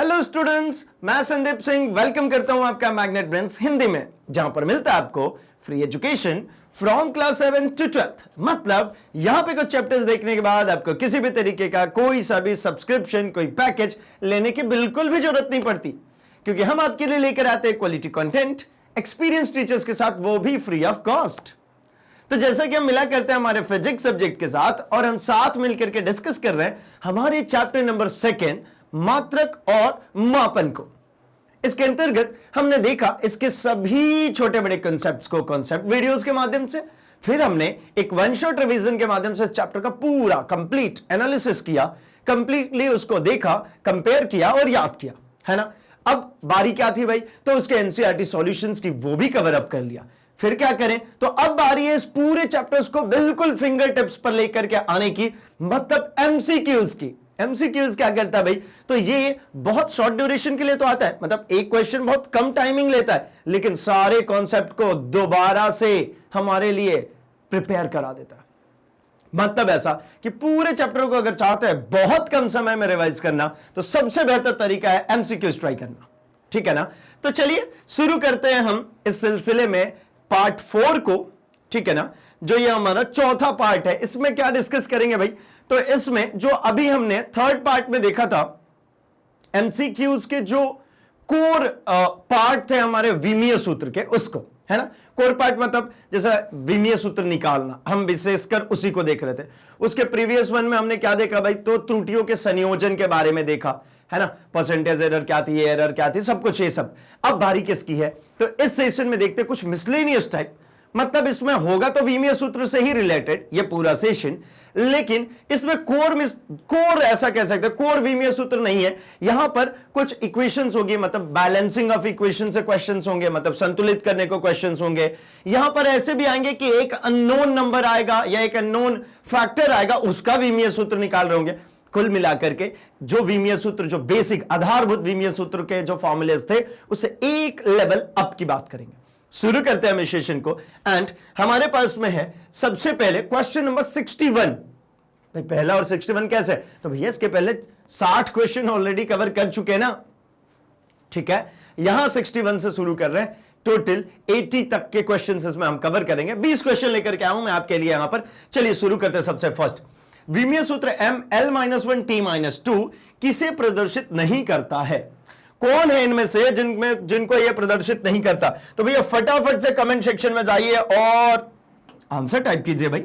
Hello students, मैं Sandeep Singh welcome करता हूं आपका मैग्नेट ब्रेन्स हिंदी में, जहां पर मिलता है आपको free education from class 7 to 12th। मतलब यहां पे कुछ चैप्टर्स देखने के बाद आपको किसी भी तरीके का कोई सा भी सब्सक्रिप्शन, कोई पैकेज लेने की बिल्कुल भी जरूरत नहीं पड़ती, क्योंकि हम आपके लिए लेकर आते हैं क्वालिटी कंटेंट एक्सपीरियंस टीचर्स के साथ, वो भी फ्री ऑफ कॉस्ट। तो जैसा कि हम मिला करते हैं हमारे फिजिक्स सब्जेक्ट के साथ, और हम साथ मिलकर के डिस्कस कर रहे हैं हमारे चैप्टर नंबर 2 मात्रक और मापन को। इसके अंतर्गत हमने देखा इसके सभी छोटे बड़े कॉन्सेप्ट्स को कॉन्सेप्ट वीडियोस के माध्यम से, फिर हमने एक वन शॉट रिवीजन के माध्यम से चैप्टर का पूरा कंप्लीट एनालिसिस किया, कंप्लीटली उसको देखा, कंपेयर किया और याद किया, है ना। अब बारी क्या थी भाई, तो उसके एनसीईआरटी सॉल्यूशंस की वो भी कवर अप कर लिया। फिर क्या करें, तो अब बारी है इस पूरे चैप्टर्स को बिल्कुल फिंगर टिप्स पर लेकर के आने की, मतलब एमसीक्यूज की। एमसीक्यूज क्या करता है भाई, तो ये बहुत शॉर्ट ड्यूरेशन के लिए तो आता है, मतलब एक क्वेश्चन बहुत कम टाइमिंग लेता है, लेकिन सारे कॉन्सेप्ट को दोबारा से हमारे लिए प्रिपेयर करा देता है। मतलब ऐसा कि पूरे चैप्टर को अगर चाहते हैं बहुत कम समय में रिवाइज करना, तो सबसे बेहतर तरीका है एमसीक्यूज ट्राई करना, ठीक है ना। तो चलिए शुरू करते हैं हम इस सिलसिले में पार्ट 4 को, ठीक है ना। जो ये हमारा चौथा पार्ट है, इसमें क्या डिस्कस करेंगे भाई, तो इसमें जो अभी हमने थर्ड पार्ट में देखा था एमसीक्यूज के जो कोर पार्ट थे हमारे विमीय सूत्र के, उसको, है ना। कोर पार्ट मतलब जैसा विमीय सूत्र निकालना, हम विशेषकर उसी को देख रहे थे। उसके प्रीवियस वन में हमने क्या देखा भाई, तो त्रुटियों के संयोजन के बारे में देखा, है ना। परसेंटेज एरर क्या थी, एरर क्या थी, सब कुछ ये सब। अब बारी किसकी है, तो इस सेशन में देखते कुछ मिसलेनियस टाइप, मतलब इसमें होगा तो विमीय सूत्र से ही रिलेटेड ये पूरा सेशन, लेकिन इसमें कोर ऐसा कह सकते हैं, कोर विमीय सूत्र नहीं है। यहां पर कुछ इक्वेशंस होगी, मतलब बैलेंसिंग ऑफ इक्वेशन से क्वेश्चंस होंगे, मतलब संतुलित करने को क्वेश्चंस होंगे। यहां पर ऐसे भी आएंगे कि एक अननोन नंबर आएगा या एक अननोन फैक्टर आएगा, उसका विमीय सूत्र निकाल रहे होंगे। कुल मिलाकर के जो विमीय सूत्र, जो बेसिक आधारभूत विमीय सूत्र के जो फॉर्मूलेज थे, उससे एक लेवल अप की बात करेंगे। शुरू करते हैं हम इस सेशन को, एंड हमारे पास में है सबसे पहले क्वेश्चन नंबर 61। भाई पहला और 61 कैसे, तो भैया इसके पहले 60 क्वेश्चन ऑलरेडी कवर कर चुके हैं ना, ठीक है। यहां 61 से शुरू कर रहे हैं, टोटल 80 तक के क्वेश्चन इसमें हम कवर करेंगे। 20 क्वेश्चन लेकर के आऊं मैं आपके लिए यहां पर। चलिए शुरू करते हैं सबसे फर्स्ट। विमीय सूत्र ML-1T-2 किसे प्रदर्शित नहीं करता है? कौन है इनमें से जिनको यह प्रदर्शित नहीं करता? तो भैया फटाफट से कमेंट सेक्शन में जाइए और आंसर टाइप कीजिए भाई,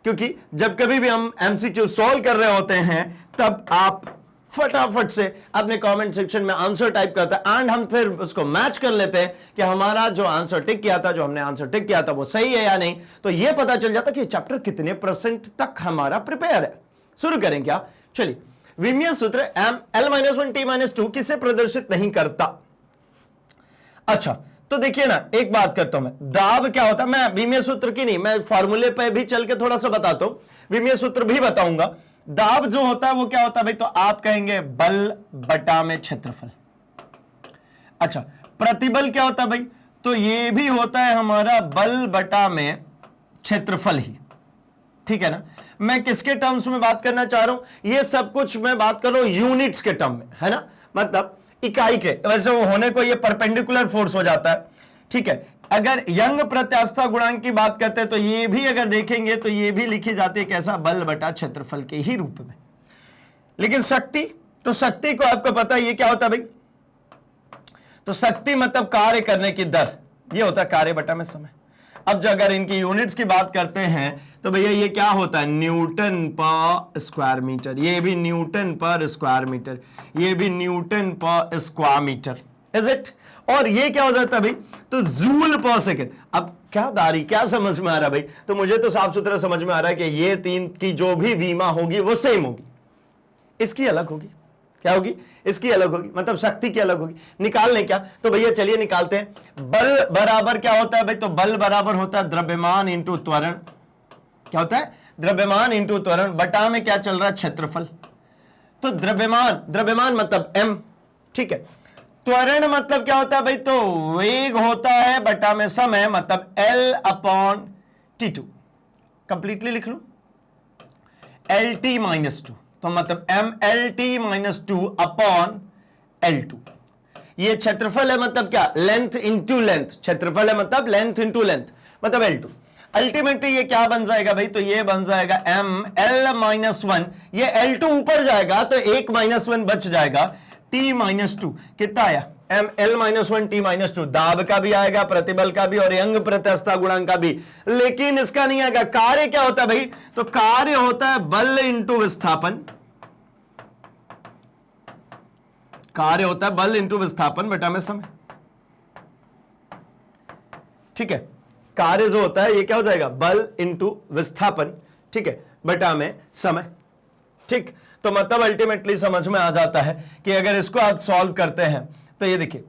क्योंकि जब कभी भी हम एमसीक्यू सॉल्व कर रहे होते हैं तब आप फटाफट से अपने कमेंट सेक्शन में आंसर टाइप करते हैं, एंड हम फिर उसको मैच कर लेते हैं कि हमारा जो आंसर टिक किया था, जो हमने आंसर टिक किया था वो सही है या नहीं। तो यह पता चल जाता कि चैप्टर कितने % तक हमारा प्रिपेयर है। शुरू करें क्या? चलिए, विमीय सूत्र ML-1T-2 किसे प्रदर्शित नहीं करता? अच्छा, तो देखिए ना, एक बात करता हूं मैं, दाब क्या होता है, मैं विमीय सूत्र की नहीं, मैं फॉर्मूले पे भी चल के थोड़ा सा बताता हूं, विमीय सूत्र भी बताऊंगा। दाब जो होता है वो क्या होता है भाई, तो आप कहेंगे बल बटा में क्षेत्रफल। अच्छा, प्रतिबल क्या होता है भाई, तो ये भी होता है हमारा बल बटा में क्षेत्रफल ही, ठीक है ना। मैं किसके टर्म्स में बात करना चाह रहा हूं, ये सब कुछ मैं बात कर रहा हूं यूनिट्स के टर्म में, है ना, मतलब इकाई के। वैसे वो होने को ये परपेंडिकुलर फोर्स हो जाता है, ठीक है। अगर यंग प्रत्यास्थता गुणांक की बात करते हैं तो ये भी अगर देखेंगे तो ये भी लिखी जाती है कैसा, बल बटा क्षेत्रफल के ही रूप में। लेकिन शक्ति, तो शक्ति को आपको पता है ये क्या होता है भाई, तो शक्ति मतलब कार्य करने की दर, ये होता है कार्य बटा में समय। अब जो अगर इनकी यूनिट्स की बात करते हैं तो भैया ये क्या होता है, न्यूटन पर स्क्वायर मीटर, ये भी न्यूटन पर स्क्वायर मीटर, ये भी न्यूटन पर स्क्वायर मीटर, इज इट। और ये क्या हो जाता है भाई, तो जूल पर सेकंड। अब क्या बारी, क्या समझ में आ रहा है भाई, तो मुझे तो साफ सुथरा समझ में आ रहा है कि ये तीन की जो भी वीमा होगी वो सेम होगी, इसकी अलग होगी। क्या होगी, इसकी अलग होगी, मतलब शक्ति की अलग होगी। निकाल लें क्या, तो भैया चलिए निकालते हैं। बल बराबर क्या होता है भाई, तो बल बराबर होता है द्रव्यमान इंटू त्वरण। क्या होता है, द्रव्यमान इंटू त्वरण, बटा में क्या चल रहा है, क्षेत्रफल। तो द्रव्यमान मतलब m, ठीक है। त्वरण मतलब क्या होता है भाई, तो वेग होता है बटा में समय, मतलब L/T2। कंप्लीटली लिख लूं, LT-2, तो मतलब MLT-2 अपॉन L2। ये क्षेत्रफल है, मतलब क्या, लेंथ इंटू लेंथ, क्षेत्रफल है मतलब लेंथ इंटू लेंथ, मतलब L2। अल्टीमेटली ये क्या बन जाएगा भाई, तो ये बन जाएगा ML-1, ये L2 ऊपर जाएगा तो 1 - 1 बच जाएगा, T-2 कितना आया, ML-1 T-2, दाब का भी आएगा, प्रतिबल का भी और यंग प्रत्यस्थता गुणांक का भी, लेकिन इसका नहीं आएगा। कार्य क्या होता है भाई, तो कार्य होता है बल इंटू विस्थापन, कार्य होता है बल इंटू विस्थापन बटा में समय। ठीक है, कार्य जो होता है ये क्या हो जाएगा, बल इंटू विस्थापन, ठीक है, बटा में समय। ठीक, तो मतलब अल्टीमेटली समझ में आ जाता है कि अगर इसको आप सॉल्व करते हैं तो ये देखिए,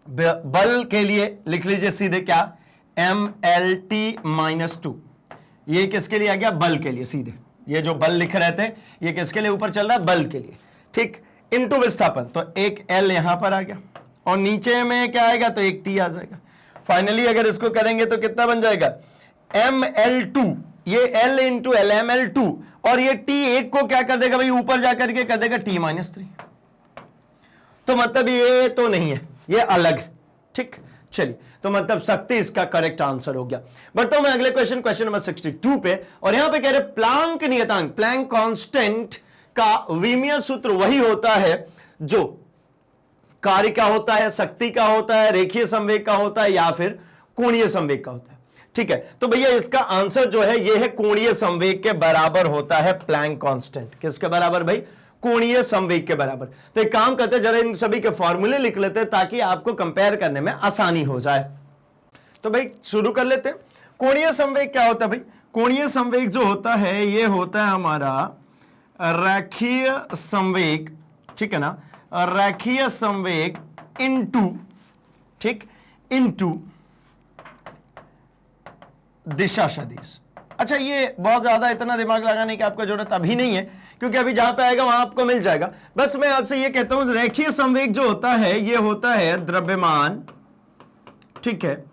बल के लिए लिख लीजिए सीधे क्या, MLT-2, ये किसके लिए आ गया, बल के लिए सीधे, ये जो बल लिख रहे थे ये किसके लिए ऊपर चल रहा है, बल के लिए। ठीक, इंटू विस्थापन, तो एक L यहां पर आ गया और नीचे में क्या आएगा, तो एक T आ जाएगा। फाइनली अगर इसको करेंगे तो कितना बन जाएगा, ML2, ये L इंटू L, ML2, और ये T एक को क्या कर देगा भाई, ऊपर जाकर के कर देगा T-3। तो मतलब ये तो नहीं है, ये अलग है। ठीक, चलिए, तो मतलब शक्ति इसका करेक्ट आंसर हो गया। बढ़ता हूं मैं अगले क्वेश्चन नंबर 62 पे, और यहां पे कह रहे प्लांक नियतांक, प्लैंक कांस्टेंट का विमीय सूत्र वही होता है जो कार्य का होता है, शक्ति का होता है, रेखीय संवेग का होता है, या फिर कोणीय संवेग का होता है। ठीक है, तो भैया इसका आंसर जो है ये है कोणीय संवेग के बराबर होता है प्लैंक कांस्टेंट। किसके बराबर भाई, कोणीय संवेग के बराबर। तो एक काम करते हैं, जरा इन सभी के फॉर्मूले लिख लेते हैं ताकि आपको कंपेयर करने में आसानी हो जाए। तो भाई शुरू कर लेते हैं। कोणीय संवेग क्या होता है भाई, कोणीय संवेग जो होता है ये होता है हमारा रेखीय संवेग, ठीक है ना, रेखीय संवेग इनटू, ठीक, इनटू दिशा सदिश। अच्छा, ये बहुत ज्यादा इतना दिमाग लगाने की आपको जरूरत अभी नहीं है, क्योंकि अभी जहां पे आएगा वहां आपको मिल जाएगा। बस मैं आपसे ये कहता हूं, रेखीय संवेग जो होता है ये होता है द्रव्यमान, ठीक है,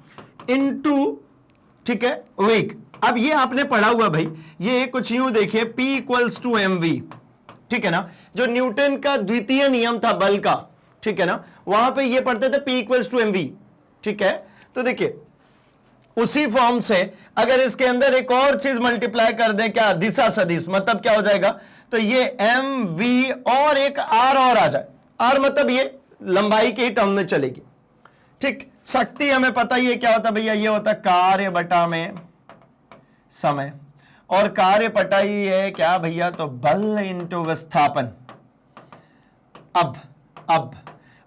इनटू, ठीक है, वेग। अब ये आपने पढ़ा हुआ भाई, ये कुछ यूं देखिए, P = mv, ठीक है ना, जो न्यूटन का द्वितीय नियम था बल का, ठीक है ना, वहां पे ये पढ़ते थे P = mv, ठीक है। तो देखिए उसी फॉर्म से अगर इसके अंदर एक और चीज मल्टीप्लाई कर दें, क्या, दिशा सदिश, मतलब क्या हो जाएगा, तो ये mv और एक r और आ जाए, r मतलब ये लंबाई के टर्म में चलेगी। ठीक, शक्ति हमें पता ही है क्या होता है भैया, ये होता है कार्य बटा में समय, और कार्य पटा ही है क्या भैया, तो बल इंटू विस्थापन। अब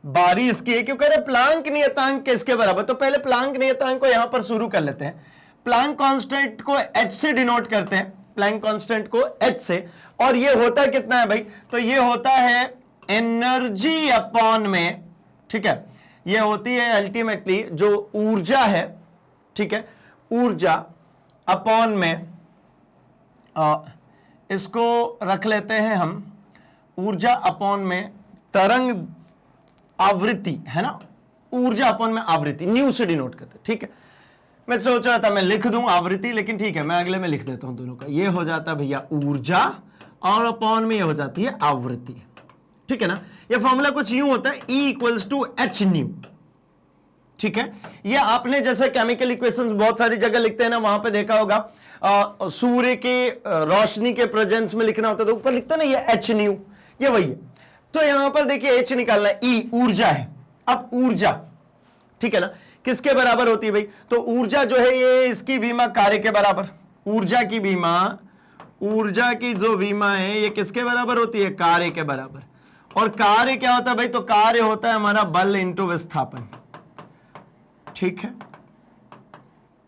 बारी इसकी है, क्योंकि प्लांक नियतांक किसके बराबर, तो पहले प्लांक नियतांक को यहां पर शुरू कर लेते हैं। प्लांक कांस्टेंट को H से डिनोट करते हैं, प्लांक कांस्टेंट को H से, और ये होता कितना है भाई, तो ये होता है एनर्जी अपॉन में, ठीक है, ये होती है अल्टीमेटली जो ऊर्जा है, ठीक है, ऊर्जा अपॉन में, इसको रख लेते हैं हम, ऊर्जा अपॉन में तरंग आवृत्ति, है ना, ऊर्जा अपॉन में आवृत्ति, न्यू से डिनोट करते हैं। ठीक है, मैं सोच रहा था मैं लिख दूं आवृत्ति, लेकिन ठीक है मैं अगले में लिख देता हूं दोनों का। ये हो जाता है भैया ऊर्जा, और अपॉन में ये हो जाती है आवृत्ति, ठीक है ना। ये फॉर्मूला कुछ यूं होता है, E = h न्यू, ठीक है। ये आपने जैसे केमिकल इक्वेशंस बहुत सारी जगह लिखते हैं ना, वहां पे देखा होगा, सूर्य के रोशनी के प्रेजेंस में लिखना होता है तो ऊपर लिखता है ना ये h न्यू, ये वही है। तो यहां पर देखिए h निकालना है, E ऊर्जा है। अब ऊर्जा, ठीक है ना, किसके बराबर होती है भाई, तो ऊर्जा जो है ये इसकी विमा कार्य के बराबर, ऊर्जा की विमा, ऊर्जा की जो विमा है ये किसके बराबर होती है, कार्य के बराबर। और कार्य क्या होता है भाई, तो कार्य होता है हमारा बल इंटू विस्थापन, ठीक है।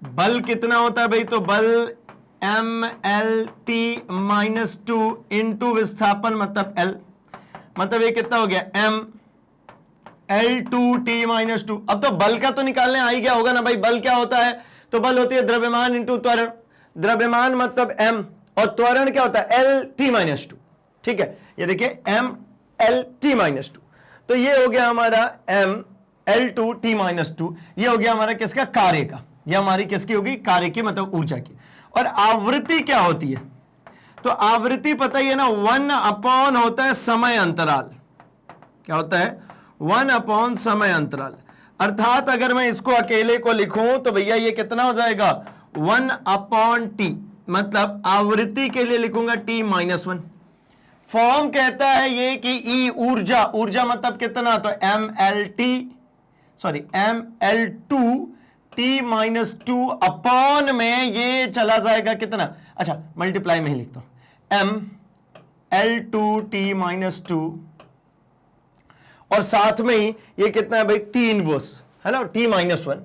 बल कितना होता है भाई, तो बल MLT-2 इंटू विस्थापन मतलब L, मतलब ये कितना हो गया ML2T-2। अब तो बल का तो निकालने आ ही गया होगा ना भाई, बल क्या होता है, तो बल होती है द्रव्यमान इंटू त्वरण, द्रव्यमान मतलब M, और त्वरण क्या होता है LT-2, ठीक है। ये देखिए MLT-2, तो ये हो गया हमारा ML2T-2, ये हो गया हमारा किसका, कार्य का, ये हमारी किसकी होगी, कार्य की, मतलब ऊर्जा की। और आवृत्ति क्या होती है, तो आवृत्ति पता ही है ना, 1 अपॉन होता है समय अंतराल, क्या होता है 1 अपॉन समय अंतराल। अर्थात अगर मैं इसको अकेले को लिखूं तो भैया ये कितना हो जाएगा 1 अपॉन टी, मतलब आवृत्ति के लिए लिखूंगा t माइनस 1। फॉर्म कहता है ये कि ई ऊर्जा, ऊर्जा मतलब कितना, तो ml2 t माइनस 2 अपॉन में ये चला जाएगा कितना, अच्छा मल्टीप्लाई में ही लिखता हूं ml2 t माइनस 2 और साथ में ही ये कितना है भाई t इनवर्स है ना, t माइनस 1,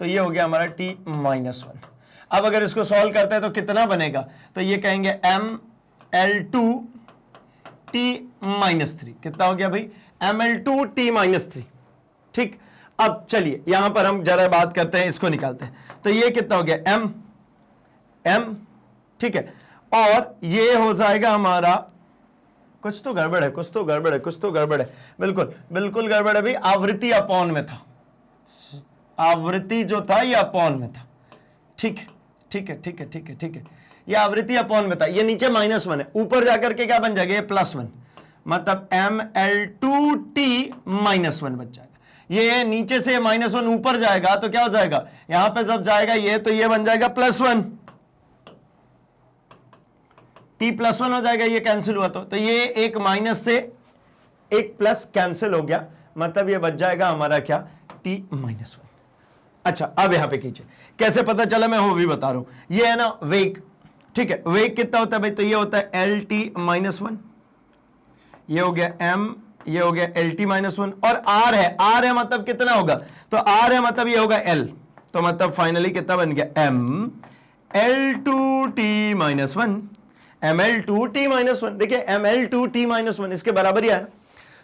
तो ये हो गया हमारा t माइनस 1। अब अगर इसको सॉल्व करते हैं तो कितना बनेगा, तो ये कहेंगे ml2 t माइनस 3, कितना हो गया भाई ml2 t माइनस 3। ठीक, अब चलिए यहां पर हम जरा बात करते हैं, इसको निकालते हैं, तो ये कितना हो गया m, ठीक है, और ये हो जाएगा हमारा, कुछ तो गड़बड़ है, कुछ तो गड़बड़ है, बिल्कुल गड़बड़ है भाई, आवृत्ति अपॉन में था, आवृत्ति जो था ये अपॉन में था। ठीक है, ये आवृत्ति अपॉन में था, ये नीचे -1 है, ऊपर जाकर के क्या बन जाएगा, ये +1, मतलब ml2t -1 बच जाएगा। ये नीचे से -1 ऊपर जाएगा तो क्या हो जाएगा, यहां पे जब जाएगा ये, तो ये बन जाएगा +1, t +1 हो जाएगा, ये कैंसिल हुआ तो ये एक माइनस से एक प्लस कैंसिल हो गया, मतलब ये बच जाएगा हमारा क्या, t -1। अच्छा अब यहां पे कीजिए, कैसे पता चला, मैं वो भी बता रहा हूं, ये है ना वेग, ठीक है, वेग कितना होता है भाई, तो ये होता है lt -1, ये हो गया m, ये हो गया lt -1, और r है मतलब कितना होगा, तो r है मतलब ये होगा l, तो मतलब फाइनली कितना बन गया m l2t -1, ml2t -1, देखिए ml2t -1 इसके बराबर ही है ना,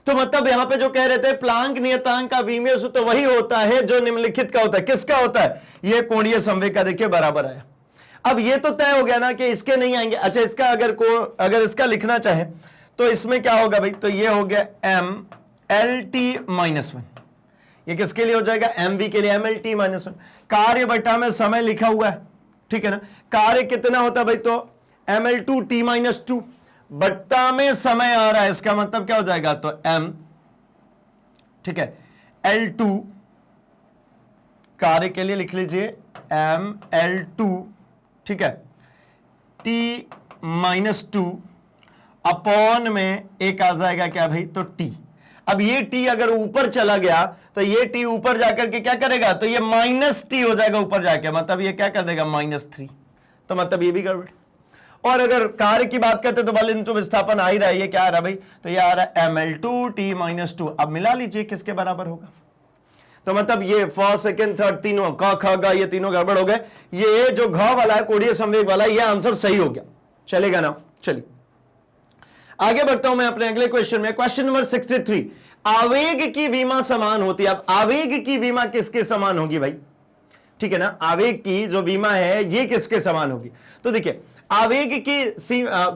तो मतलब यहां पे जो कह रहे थे प्लांक नियतांक का विमीय सूत्र तो वही होता है जो निम्नलिखित का होता है, किसका होता है, ये कोणीय संवेग का, देखिए बराबर आया। अब ये तो तय हो गया ना कि इसके नहीं आएंगे। अच्छा इसका अगर इसका लिखना चाहे तो इसमें क्या होगा भाई, तो ये हो गया m lt -1, ये किसके लिए हो जाएगा, mv के लिए, mlt -1, कार्य बटा में समय लिखा हुआ है, ठीक है ना, कार्य कितना होता है भाई, तो ml2t -2 बट्टा में समय आ रहा है, इसका मतलब क्या हो जाएगा, तो m, ठीक है, l2 कार्य के लिए लिख लीजिए ml2, ठीक है, t -2 अपॉन में एक आ जाएगा क्या भाई, तो t। अब ये t अगर ऊपर चला गया तो ये t ऊपर जाकर के क्या करेगा, तो ये -t हो जाएगा ऊपर जाके, मतलब ये क्या कर देगा -3, तो मतलब ये भी गड़बड़। और अगर कार्य की बात करते तो बल इंटू विस्थापन आ ही रहा है, ये क्या आ रहा है भाई, तो ये आ रहा है ml2t -2, अब मिला लीजिए किसके बराबर होगा, तो मतलब ये फर्स्ट सेकंड थर्ड तीनों क ख ग ये तीनों गड़बड़ हो गए, ये जो घ वाला है कोणीय संवेग वाला, ये आंसर सही हो गया, चलेगा ना। चलिए आगे बढ़ता हूं मैं अपने अगले क्वेश्चन में, क्वेश्चन नंबर 63, आवेग की विमा समान होती है। अब आवेग की विमा किसके समान होगी भाई, ठीक है ना, आवेग की जो विमा है ये किसके समान होगी, तो देखिए आवेग की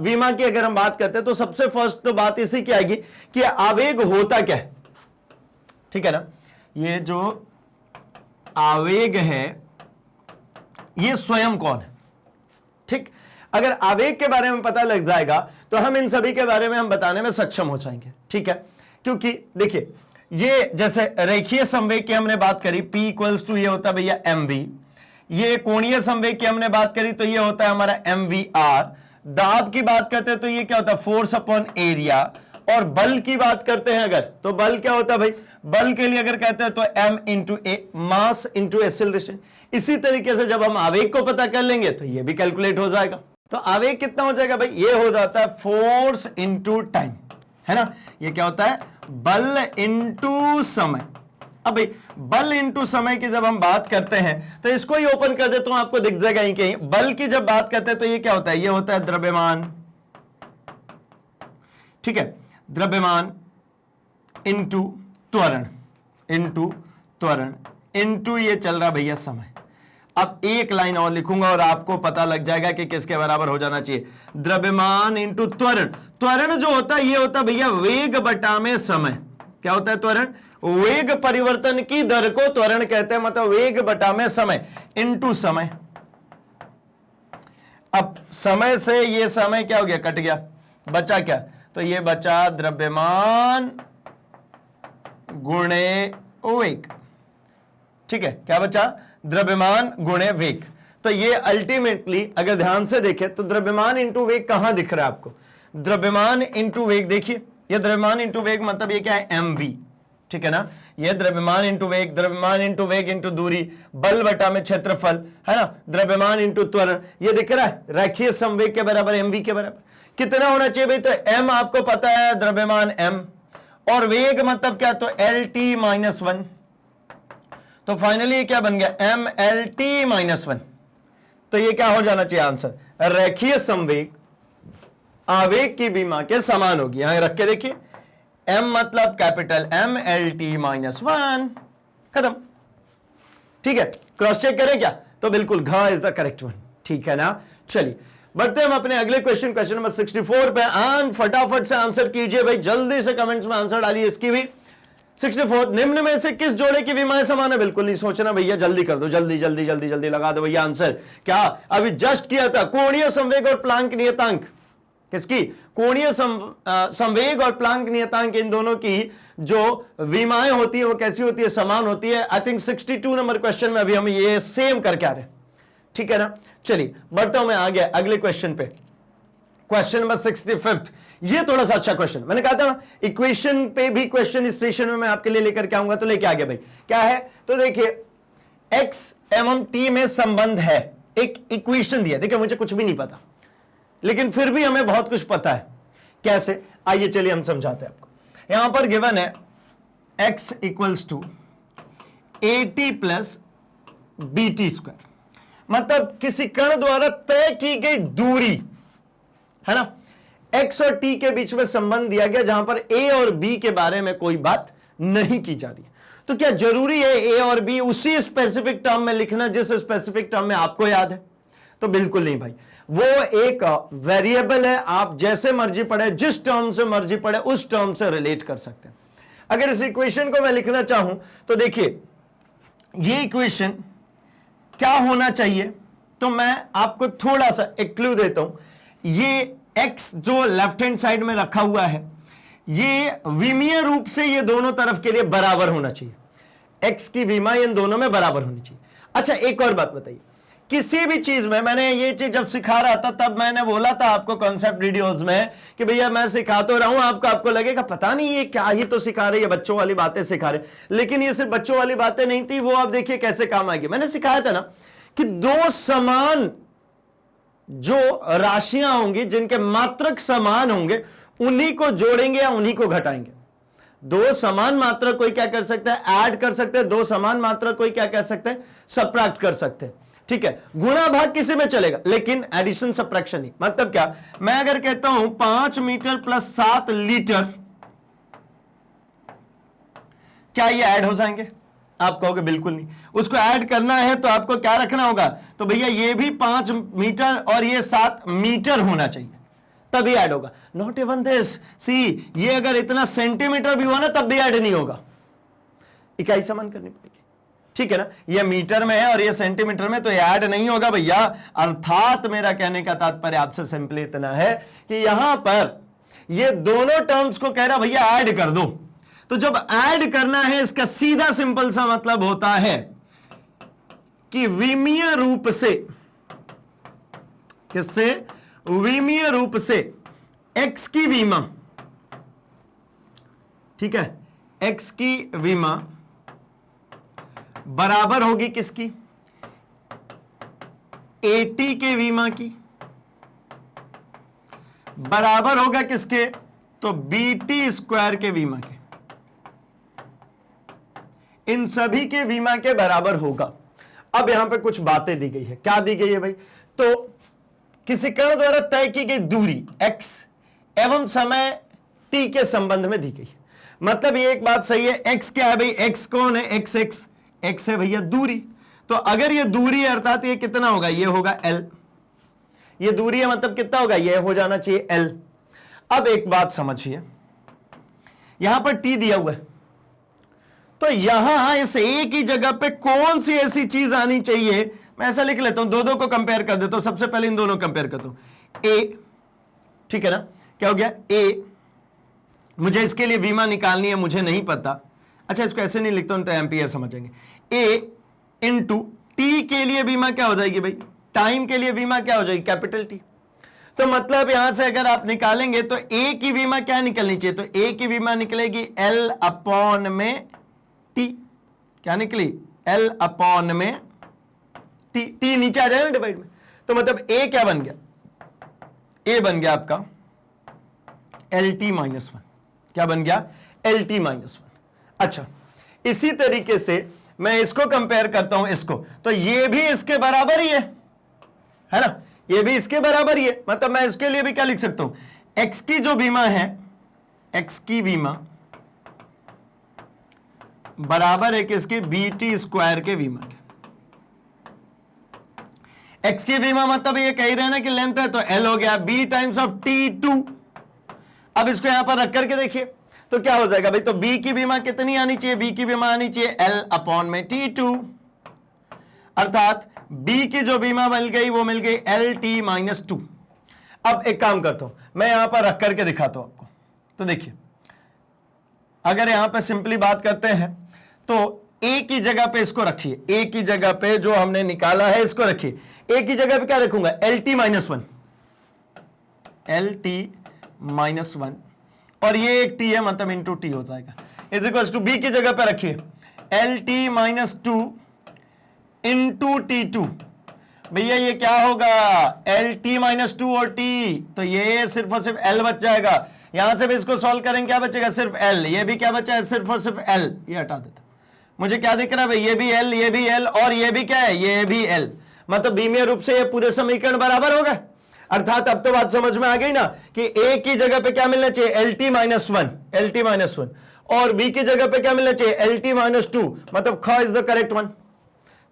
विमा की अगर हम बात करते हैं तो सबसे फर्स्ट तो बात इसी की आएगी कि आवेग होता क्या है, ठीक है ना, ये जो आवेग है ये स्वयं कौन है। ठीक, अगर आवेग के बारे में पता लग जाएगा तो हम इन सभी के बारे में हम बताने में सक्षम हो जाएंगे, ठीक है, क्योंकि देखिए ये जैसे रेखीय संवेग की हमने बात करी, P इक्वल्स टू ये होता है भैया mv, ये कोणीय संवेग की हमने बात करी तो ये होता है हमारा mvr, दाब की बात करते हैं तो ये क्या होता है फोर्स अपॉन एरिया, और बल की बात करते हैं अगर तो बल क्या होता है भाई, बल के लिए अगर कहते हैं तो m इंटू ए, मास इंटू एक्सेलरेशन। इसी तरीके से जब हम आवेग को पता कर लेंगे तो ये भी कैलकुलेट हो जाएगा, तो आवेग कितना हो जाएगा भाई, ये हो जाता है फोर्स इंटू टाइम, है ना, ये क्या होता है बल इंटू समय। अब भाई बल इंटू समय की जब हम बात करते हैं तो इसको ही ओपन कर देता हूं, आपको दिख जाएगा यहीं कहीं, बल की जब बात करते हैं तो ये क्या होता है, ये होता है द्रव्यमान, ठीक है, द्रव्यमान इंटू त्वरण, इंटू ये चल रहा भैया समय। अब एक लाइन और लिखूंगा और आपको पता लग जाएगा कि किसके बराबर हो जाना चाहिए, द्रव्यमान इंटू त्वरण। त्वरण जो होता है ये होता है भैया वेग बटा में समय। क्या होता है त्वरण, वेग परिवर्तन की दर को त्वरण कहते हैं, मतलब वेग बटा में समय इंटू समय। अब समय से ये समय क्या हो गया, कट गया, बचा क्या, तो ये बचा द्रव्यमान गुणे वेग। ठीक है, क्या बचा? द्रव्यमान गुणे वेग। तो ये अल्टीमेटली अगर ध्यान से देखें तो द्रव्यमान इंटू वेग कहां दिख रहा है आपको? द्रव्यमान इंटू वेग, देखिए ये द्रव्यमान इंटू वेग मतलब ये क्या है? mv। ठीक है ना, ये द्रव्यमान इंटू वेग, द्रव्यमान इंटू वेग इंटू दूरी, बल बटा में क्षेत्रफल, है ना, द्रव्यमान इंटू त्वरण, ये दिख रहा है रेखीय संवेग के बराबर, mv के बराबर। कितना होना चाहिए भाई? तो m आपको पता है, द्रव्यमान m, और वेग मतलब क्या? तो lt-1। तो फाइनली क्या बन गया? mlt-1। तो ये क्या हो जाना चाहिए आंसर? रेखीय संवेग आवेग की विमा के समान होगी। यहां रख के देखिए, m मतलब कैपिटल M lt-1, खत्म। ठीक है, क्रॉस चेक करें क्या? तो बिल्कुल घ इज द करेक्ट वन। ठीक है ना, चलिए बढ़ते हम अपने अगले क्वेश्चन नंबर 64 पे। आन फटाफट से आंसर कीजिए भाई, जल्दी से कमेंट्स में आंसर डालिए इसकी भी। 64, निम्न में से किस जोड़े की विमाएं समान है? बिल्कुल नहीं सोचना भैया, जल्दी कर दो, जल्दी जल्दी जल्दी जल्दी लगा दो भैया आंसर। क्या अभी जस्ट किया था? कोणीय संवेग और प्लांक नियतांक। किसकी? कोणीय संवेग और प्लांक नियतांक, इन दोनों की जो विमाएं होती है वो कैसी होती है? समान होती है। आई थिंक 62 नंबर क्वेश्चन में अभी हम ये सेम करके आ रहे हैं। ठीक है ना, चलिए बढ़ता हूं मैं आगे अगले क्वेश्चन पे। क्वेश्चन नंबर 65, ये थोड़ा सा अच्छा क्वेश्चन, मैंने कहा था ना इक्वेशन पे भी क्वेश्चन इस सेशन में मैं आपके लिए लेकर के आऊंगा, तो लेके आ गया भाई। क्या है? तो देखिए x एवं t में संबंध है, एक इक्वेशन दिया। देखिए मुझे कुछ भी नहीं पता, लेकिन फिर भी हमें बहुत कुछ पता है। कैसे? आइए चलिए हम समझाते हैं आपको। यहां पर गिवन है x equals to at plus bt square, मतलब किसी कण द्वारा तय की गई दूरी, है ना, x और t के बीच में संबंध दिया गया, जहां पर a और b के बारे में कोई बात नहीं की जा रही है। तो क्या जरूरी है a और b उसी स्पेसिफिक टर्म में लिखना जिस स्पेसिफिक टर्म में आपको याद है? तो बिल्कुल नहीं भाई, वो एक वेरिएबल है, आप जैसे मर्जी पढ़े, जिस टर्म से मर्जी पढ़े उस टर्म से रिलेट कर सकते हैं। अगर इस इक्वेशन को मैं लिखना चाहूं तो देखिए ये इक्वेशन क्या होना चाहिए, तो मैं आपको थोड़ा सा एक क्लू देता हूं। ये x जो लेफ्ट हैंड साइड में रखा हुआ है, ये विमीय रूप से ये दोनों तरफ के लिए बराबर होना चाहिए। x की विमा इन दोनों में बराबर होनी चाहिए। अच्छा एक और बात बताइए, किसी भी चीज में, मैंने ये चीज जब सिखा रहा था तब मैंने बोला था आपको कॉन्सेप्ट वीडियोस में कि भैया मैं सिखा तो रहा हूं आपको लगेगा पता नहीं ये क्या ही तो सिखा रहे, ये बच्चों वाली बातें सिखा रहे, लेकिन ये सिर्फ बच्चों वाली बातें नहीं थी, वो आप देखिए कैसे काम आएगी। मैंने सिखाया था ना कि दो समान जो राशियां होंगी जिनके मात्रक समान होंगे उन्हीं को जोड़ेंगे या उन्हीं को घटाएंगे। दो समान मात्रक कोई क्या कर सकता है? ऐड कर सकते हैं। दो समान मात्रक कोई क्या कर सकते हैं? सबट्रैक्ट कर सकते हैं। ठीक है, गुणा भाग किसी में चलेगा, लेकिन एडिशन सबट्रैक्शन नहीं। मतलब क्या, मैं अगर कहता हूं 5 मीटर प्लस 7 लीटर, क्या ये ऐड हो जाएंगे? आप कहोगे बिल्कुल नहीं। उसको ऐड करना है तो आपको क्या रखना होगा? तो भैया ये भी 5 मीटर और ये 7 मीटर होना चाहिए, तभी ऐड होगा। नॉट इवन दिस, सी ये अगर इतना सेंटीमीटर भी हुआ ना तब भी ऐड नहीं होगा, इकाई समान करनी पड़ेगी। ठीक है ना, ये मीटर में है और ये सेंटीमीटर में, तो ये ऐड नहीं होगा भैया। अर्थात मेरा कहने का तात्पर्य आपसे सिंपली इतना है कि यहां पर ये दोनों टर्म्स को कह रहा भैया ऐड कर दो। तो जब ऐड करना है इसका सीधा सिंपल सा मतलब होता है कि विमीय रूप से, किससे? विमीय रूप से x की विमा, ठीक है, x की विमा बराबर होगी किसकी? at के विमा की, बराबर होगा किसके? तो bt स्क्वायर के विमा के। इन सभी के विमा के बराबर होगा। अब यहां पे कुछ बातें दी गई है। क्या दी गई है भाई? तो किसी कण द्वारा तय की गई दूरी x एवं समय t के संबंध में दी गई है। मतलब ये एक बात सही है, x क्या है भाई? x कौन है? x है भैया दूरी। तो अगर ये दूरी है अर्थात ये कितना होगा? ये होगा l। ये दूरी है मतलब कितना होगा? ये हो जाना चाहिए l। अब एक बात समझिए, यहां पर t दिया हुआ है, तो यहां इस a की जगह पे कौन सी ऐसी चीज आनी चाहिए? मैं ऐसा लिख लेता हूं, दो को कंपेयर कर देता हूं। सबसे पहले इन दोनों कंपेयर करता हूं। a, ठीक है ना, क्या हो गया? a, मुझे इसके लिए विमा निकालनी है, मुझे नहीं पता। अच्छा इसको ऐसे नहीं लिखता हूं तो एम्पियर समझेंगे। ए इंटू टी के लिए बीमा क्या हो जाएगी भाई, टाइम के लिए बीमा क्या हो जाएगी, कैपिटल टी। तो मतलब यहां से अगर आप निकालेंगे तो ए की बीमा क्या निकलनी चाहिए, तो ए की बीमा निकलेगी एल अपॉन में टी, क्या निकली, एल अपॉन में टी, टी नीचे आ जाएगा डिवाइड में। तो मतलब ए क्या बन गया, ए बन गया आपका एल टी माइनस वन, क्या बन गया, एल टी माइनस वन। अच्छा इसी तरीके से मैं इसको कंपेयर करता हूं इसको, तो ये भी इसके बराबर ही है ना, ये भी इसके बराबर ही है। मतलब मैं इसके लिए भी क्या लिख सकता हूं, एक्स की जो बीमा है, एक्स की बीमा बराबर है किसके, बी टी स्क्वायर के बीमा के। एक्स की बीमा मतलब ये कह रहे हैं ना कि लेंथ है, तो एल हो गया B times of T two. अब इसको यहां पर रख करके देखिए तो क्या हो जाएगा भाई, तो बी की बीमा कितनी आनी चाहिए, बी की बीमा आनी चाहिए एल अपॉन में टी टू, अर्थात बी की जो बीमा मिल गई वो मिल गई एल टी माइनस टू। अब एक काम करता हूं मैं यहां पर रख करके दिखाता हूं आपको। तो देखिए अगर यहां पर सिंपली बात करते हैं तो ए की जगह पे इसको रखिए, ए की जगह पे जो हमने निकाला है इसको रखिए, ए की जगह पे क्या रखूंगा, L T minus one, L T minus one, और ये एक टी है मतलब इंटू टी हो जाएगा, इज इक्वल टू बी की जगह पे रखिए L T minus two into T two. भैया ये क्या होगा, एल टी माइनस टू और टी, तो ये सिर्फ और सिर्फ एल बच जाएगा। यहां से भी इसको सॉल्व करेंगे क्या बचेगा, सिर्फ एल, ये भी क्या बचा है, सिर्फ और सिर्फ एल, ये हटा देता। मुझे क्या दिख रहा है भाई, ये भी एल, ये भी एल, और ये भी क्या है, ये भी एल, मतलब बीमीय रूप से ये पूरे समीकरण बराबर होगा। अर्थात अब तो बात समझ में आ गई ना कि ए की जगह पे क्या मिलना चाहिए, L T minus one, L T minus one, और बी की जगह पे क्या मिलना चाहिए, एल टी माइनस टू, मतलब ख इज द करेक्ट वन,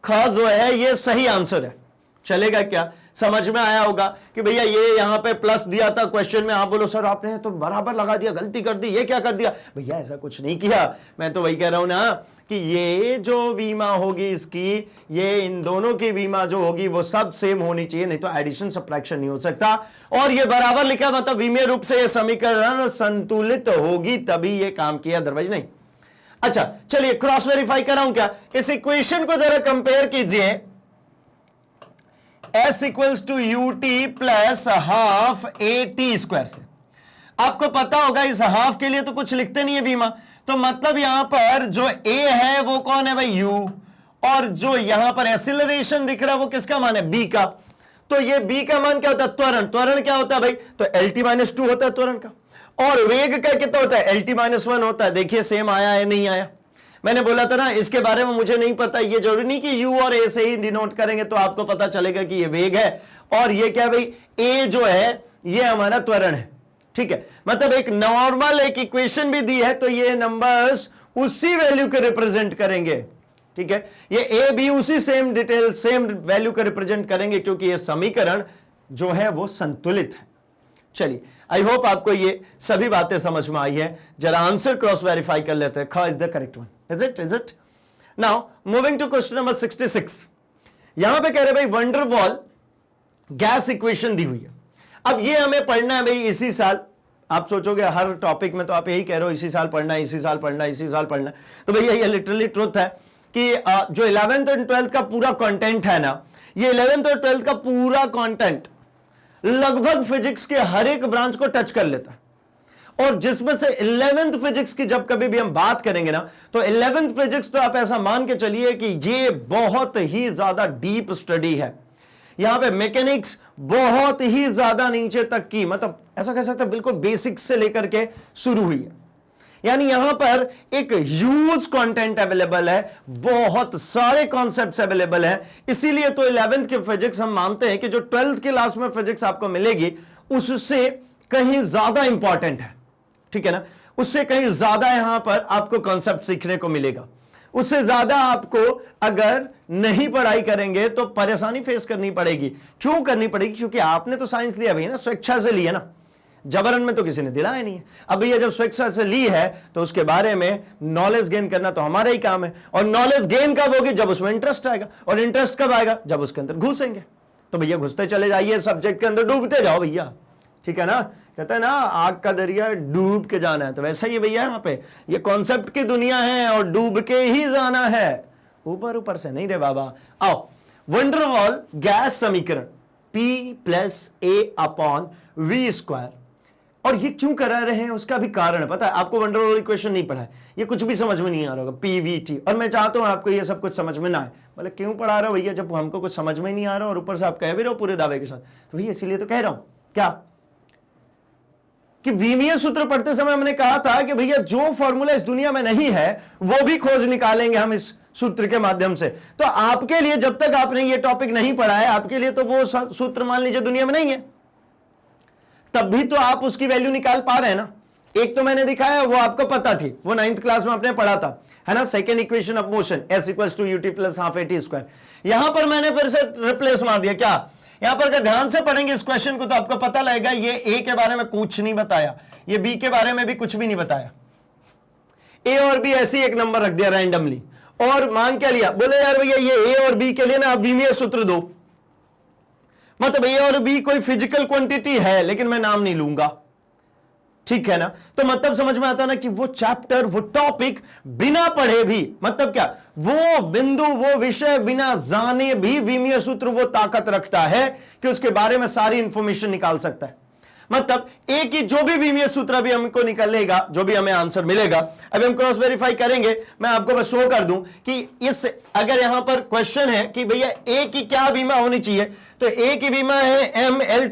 ख जो है ये सही आंसर है। चलेगा क्या, समझ में आया होगा कि भैया ये यहां पे प्लस दिया था क्वेश्चन में, आप बोलो सर आपने तो बराबर लगा दिया, गलती कर दी, ये क्या कर दिया, भैया ऐसा कुछ नहीं किया, मैं तो वही कह रहा हूं ना कि ये जो बीमा होगी इसकी, ये इन दोनों की बीमा जो होगी वो सब सेम होनी चाहिए, नहीं तो एडिशन सब्ट्रैक्शन नहीं हो सकता। और ये बराबर लिखा मतलब विमेय रूप से ये समीकरण संतुलित होगी तभी ये काम किया, अदरवाइज नहीं। अच्छा चलिए क्रॉस वेरीफाई कराऊं क्या, इस इक्वेशन को जरा कंपेयर कीजिए, s equals to U T plus half A T square से। आपको पता होगा इस हाफ के लिए तो कुछ लिखते नहीं है बीमा, तो मतलब यहां पर जो a है वो कौन है भाई, u, और जो यहां पर एक्सीलरेशन दिख रहा है वो किसका मान है, b का। तो ये b का मान क्या होता है, त्वरण, त्वरण क्या होता है भाई, तो एल टी माइनस टू होता है त्वरण का, और वेग का कितना होता है, एल टी माइनस वन होता है। देखिए सेम आया है नहीं आया, मैंने बोला था ना इसके बारे में मुझे नहीं पता, ये जरूरी नहीं कि u और a से ही डिनोट करेंगे तो आपको पता चलेगा कि ये वेग है, और ये क्या भाई, a जो है ये हमारा त्वरण है, ठीक है। मतलब एक नॉर्मल एक इक्वेशन भी दी है तो ये नंबर्स उसी वैल्यू को रिप्रेजेंट करेंगे, ठीक है, ये a b उसी सेम डिटेल सेम वैल्यू को रिप्रेजेंट करेंगे क्योंकि ये समीकरण जो है वो संतुलित है। चलिए आई होप आपको ये सभी बातें समझ में आई है। जरा आंसर क्रॉस वेरीफाई कर लेते हैं, ख is the correct one, is it. Now moving to question number 66, यहां पे कह रहे भाई वंडरवॉल गैस इक्वेशन दी हुई है। अब ये हमें पढ़ना है भाई इसी साल, आप सोचोगे हर टॉपिक में तो आप यही कह रहे हो इसी साल पढ़ना है, इसी साल पढ़ना है, इसी साल पढ़ना है, तो भैया ये लिटरली ट्रुथ है कि जो 11th और 12th का पूरा कंटेंट है ना, ये 11th और 12th का पूरा कंटेंट लगभग फिजिक्स के हर एक ब्रांच को टच कर लेता है, और जिसमें से 11th फिजिक्स की जब कभी भी हम बात करेंगे ना, तो 11th फिजिक्स तो आप ऐसा मान के चलिए कि ये बहुत ही ज्यादा डीप स्टडी है। यहां पे मैकेनिक्स बहुत ही ज्यादा नीचे तक की, मतलब ऐसा कह सकते हैं बिल्कुल बेसिक्स से लेकर के शुरू हुई है। यानी यहां पर एक ह्यूज कंटेंट अवेलेबल है, बहुत सारे कॉन्सेप्ट्स अवेलेबल हैं, इसीलिए तो 11th के फिजिक्स हम मानते हैं कि जो 12th के लास्ट में फिजिक्स आपको मिलेगी उससे कहीं ज्यादा इंपॉर्टेंट है, ठीक है ना, उससे कहीं ज्यादा यहां पर आपको कॉन्सेप्ट सीखने को मिलेगा। उससे ज्यादा आपको अगर नहीं पढ़ाई करेंगे तो परेशानी फेस करनी पड़ेगी। क्यों करनी पड़ेगी, क्योंकि आपने तो साइंस लिया भैया ना, स्वेच्छा से लिया ना, जबरन में तो किसी ने दिलाया नहीं है। अब भैया जब स्वेच्छा से ली है तो उसके बारे में नॉलेज गेन करना तो हमारा ही काम है, और नॉलेज गेन कब होगी, जब उसमें इंटरेस्ट आएगा, और इंटरेस्ट कब आएगा, जब उसके अंदर घुसेंगे। तो भैया घुसते चले जाइए, सब्जेक्ट के अंदर डूबते जाओ भैया, ठीक है ना, कहता है ना आग का दरिया डूब के जाना है, तो वैसा ही भैया यहाँ पे ये कॉन्सेप्ट की दुनिया है और डूब के ही जाना है, ऊपर ऊपर से नहीं रे बाबा। आओ, वंडरवॉल गैस समीकरण P + A/V², और ये क्यों करा रहे हैं उसका भी कारण है, पता है आपको? वंडरवॉल इक्वेशन नहीं पढ़ा है, ये कुछ भी समझ में नहीं आ रहा होगा, PVT, और मैं चाहता हूं आपको ये सब कुछ समझ में ना आए। बोले क्यों पढ़ा रहा हो भैया, जब हमको कुछ समझ में ही नहीं आ रहा और ऊपर से आप कह भी रहे हो पूरे दावे के साथ, तो भैया इसीलिए तो कह रहा हूं क्या कि विमीय सूत्र पढ़ते समय हमने कहा था कि भैया जो फॉर्मूला इस दुनिया में नहीं है वो भी खोज निकालेंगे हम इस सूत्र के माध्यम से। तो आपके लिए जब तक आपने ये टॉपिक नहीं पढ़ा है, आपके लिए तो वो सूत्र मान लीजिए दुनिया में नहीं है, तब भी तो आप उसकी वैल्यू निकाल पा रहे हैं ना। एक तो मैंने दिखाया, वो आपको पता थी, वो 9th क्लास में आपने पढ़ा था, है ना, second equation of motion S = ut + ½ यहां पर मैंने फिर से रिप्लेस मार दिया। क्या यहां पर अगर ध्यान से पढ़ेंगे इस क्वेश्चन को तो आपको पता लगेगा ये A के बारे में कुछ नहीं बताया, ये B के बारे में भी कुछ भी नहीं बताया, A और B ऐसे ही एक नंबर रख दिया रैंडमली, और मान क्या लिया, बोले यार भैया ये A और B के लिए ना आप विमीय सूत्र दो, मतलब A और B कोई फिजिकल क्वांटिटी है लेकिन मैं नाम नहीं लूंगा, ठीक है ना। तो मतलब समझ में आता ना कि वो चैप्टर, वो टॉपिक बिना पढ़े भी, मतलब क्या, वो बिंदु, वो विषय बिना जाने भी विमीय सूत्र वो ताकत रखता है कि उसके बारे में सारी इंफॉर्मेशन निकाल सकता है। मतलब एक ही जो भी विमीय सूत्र अभी हमको निकलेगा, जो भी हमें आंसर मिलेगा, अभी हम क्रॉस वेरीफाई करेंगे, मैं आपको बस शो कर दूं कि इस, अगर यहां पर क्वेश्चन है कि भैया ए की क्या विमा होनी चाहिए, तो ए की विमा है ml⁵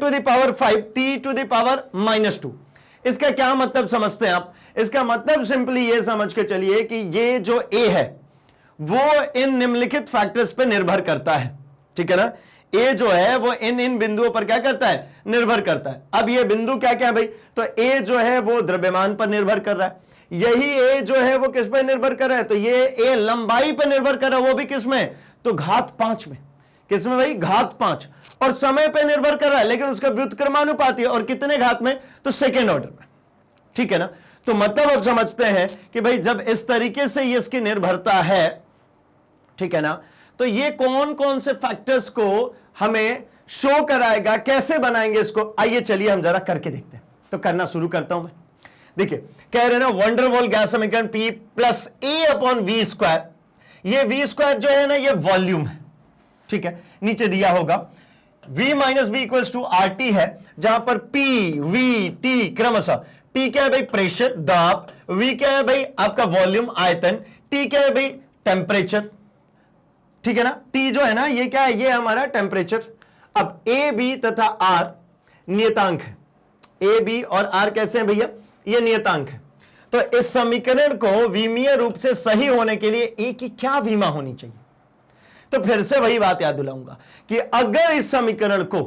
t⁻⁻²। इसका क्या मतलब समझते हैं आप? इसका मतलब सिंपली ये समझ के चलिए कि ये जो ए है वो इन निम्नलिखित फैक्टर्स पे निर्भर करता है, ठीक है ना। ए जो है वो इन बिंदुओं पर क्या करता है, निर्भर करता है। अब ये बिंदु क्या क्या है भाई, तो ए जो है वो द्रव्यमान पर निर्भर कर रहा है, यही ए जो है वो किस पर निर्भर कर रहा है, तो ये ए लंबाई पर निर्भर कर रहा है, वो भी किस में, तो घात 5 में। किस में भाई, घात 5। और समय पर निर्भर कर रहा है लेकिन उसका व्युत्क्रमानुपाती है, और कितने घात में, तो सेकेंड ऑर्डर में, ठीक है ना। तो मतलब अब समझते हैं कि भाई जब इस तरीके से ये इसकी निर्भरता है, ठीक है ना, तो ये कौन कौन से फैक्टर्स को हमें शो कराएगा, कैसे बनाएंगे इसको, आइए चलिए हम जरा करके देखते हैं। तो करना शुरू करता हूं मैं। देखिए कह रहे हैं ना वंडरवॉल गैस समीकरण P + A/V², ये V² जो है ना ये वॉल्यूम है, ठीक है, नीचे दिया होगा V - V = RT है, जहां पर P V T क्रमशः, T क्या है भाई, प्रेशर, दाब, V क्या है भाई आपका वॉल्यूम, आयतन, T क्या है भाई, टेम्परेचर, ठीक है ना। T जो है ना ये क्या है, ये हमारा टेम्परेचर। अब A B तथा R नियतांक है, A B और R कैसे हैं भैया, ये नियतांक है। तो इस समीकरण को विमीय रूप से सही होने के लिए A की क्या विमा होनी चाहिए, तो फिर से वही बात याद दिलाऊंगा कि अगर इस समीकरण को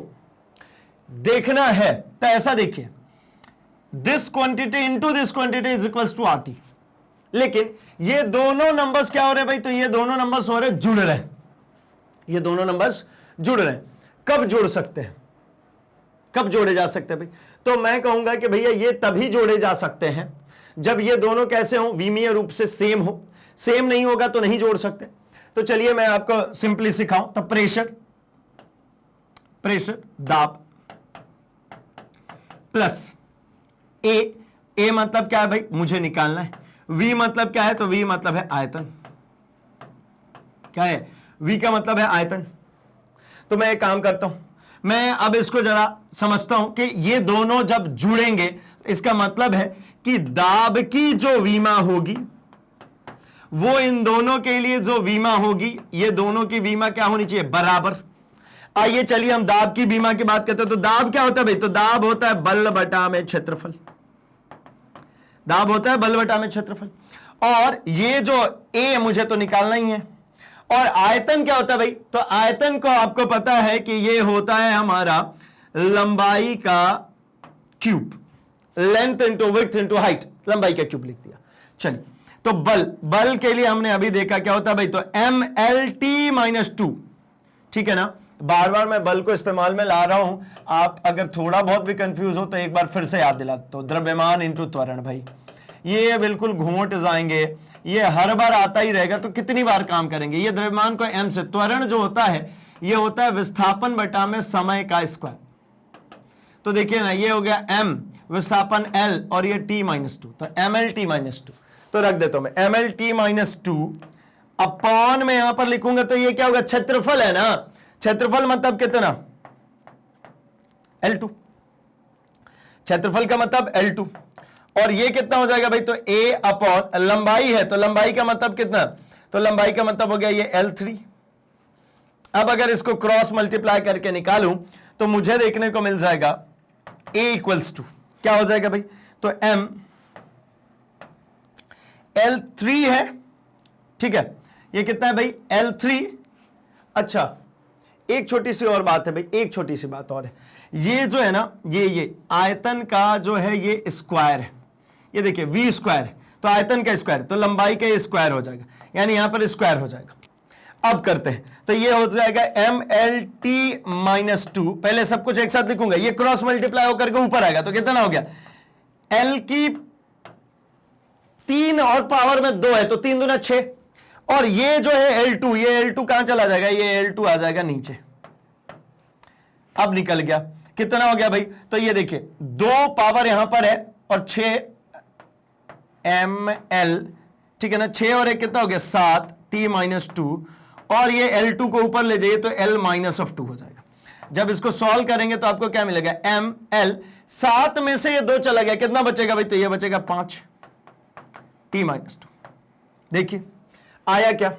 देखना है तो ऐसा देखिए, this quantity into this quantity is equals to RT, लेकिन ये दोनों नंबर्स क्या हो रहे हैं भाई, तो ये दोनों नंबर्स हो रहे हैं, जुड़ रहे हैं, ये दोनों नंबर्स जुड़ रहे हैं। कब जोड़ सकते हैं, कब जोड़े जा सकते हैं भाई, तो मैं कहूंगा कि भैया ये तभी जोड़े जा सकते हैं जब ये दोनों कैसे हो, विमीय रूप से सेम हो। सेम नहीं होगा तो नहीं जोड़ सकते। तो चलिए मैं आपको सिंपली सिखाऊं, तो प्रेशर दाब प्लस ए मतलब क्या है भाई, मुझे निकालना है। V मतलब क्या है, तो V मतलब है आयतन, क्या है, V का मतलब है आयतन। तो मैं एक काम करता हूं, मैं अब इसको जरा समझता हूं कि ये दोनों जब जुड़ेंगे इसका मतलब है कि दाब की जो विमा होगी वो इन दोनों के लिए जो विमा होगी, ये दोनों की विमा क्या होनी चाहिए, बराबर। आइए चलिए हम दाब की विमा की बात करते हैं। तो दाब क्या होता है भाई, तो दाब होता है बल बटा में क्षेत्रफल, दाब होता है बल बटा में क्षेत्रफल। और ये जो A मुझे तो निकालना ही है, और आयतन क्या होता है भाई, तो आयतन को आपको पता है कि ये होता है हमारा लंबाई का cube, length into width into height, लंबाई का क्यूब लिख दिया। चलिए तो बल के लिए हमने अभी देखा क्या होता है भाई, तो mLT-2, ठीक है ना। बार बार मैं बल को इस्तेमाल में ला रहा हूं, आप अगर थोड़ा बहुत भी कंफ्यूज हो तो एक बार फिर से याद दिला। तो द्रव्यमान इंटू त्वरण, भाई ये बिल्कुल घूंट जाएंगे, ये हर बार आता ही रहेगा, तो कितनी बार काम करेंगे। ये द्रव्यमान को m से, त्वरण जो होता है ये होता है विस्थापन बटा में समय का स्क्वायर। तो देखिए ना, ये हो गया m विस्थापन l और ये t माइनस 2, तो mlt माइनस 2, तो रख देता हूं मैं mlt माइनस 2 अपॉन में यहां पर लिखूंगा तो ये क्या होगा, क्षेत्रफल है ना, क्षेत्रफल मतलब कितना, L2, क्षेत्रफल का मतलब L2, और ये कितना हो जाएगा भाई, तो a अपॉन लंबाई है, तो लंबाई का मतलब कितना, तो लंबाई का मतलब हो गया ये L3। अब अगर इसको क्रॉस मल्टीप्लाई करके निकालूं तो मुझे देखने को मिल जाएगा a इक्वल्स टू क्या हो जाएगा भाई, तो m L3 है, ठीक है, ये कितना है भाई L3। अच्छा एक छोटी सी और बात है भाई, एक छोटी सी बात और है, ये जो है ना, ये आयतन का जो है ये स्क्वायर है, ये देखिए v स्क्वायर है, तो आयतन का स्क्वायर, तो लंबाई का ये स्क्वायर हो जाएगा, यानी यहां पर स्क्वायर हो जाएगा। अब करते हैं, तो ये हो जाएगा mlt माइनस 2, पहले सब कुछ एक साथ लिखूंगा, ये क्रॉस मल्टीप्लाई होकर के ऊपर आएगा, तो कितना हो गया, l की 3 और पावर में 2 है, तो 3 दूना 6, और ये जो है L2, ये L2 कहां चला जाएगा, ये L2 आ जाएगा नीचे। अब निकल गया, कितना हो गया भाई, तो ये देखिए 2 पावर यहां पर है और 6 ml, ठीक है ना, 6 और 1 कितना हो गया 7 t माइनस 2, और ये L2 को ऊपर ले जाइए तो L माइनस ऑफ 2 हो जाएगा। जब इसको सॉल्व करेंगे तो आपको क्या मिलेगा, ml, 7 में से ये 2 चला गया, कितना बचेगा भाई, तो ये बचेगा 5 t माइनस 2। देखिए आया क्या,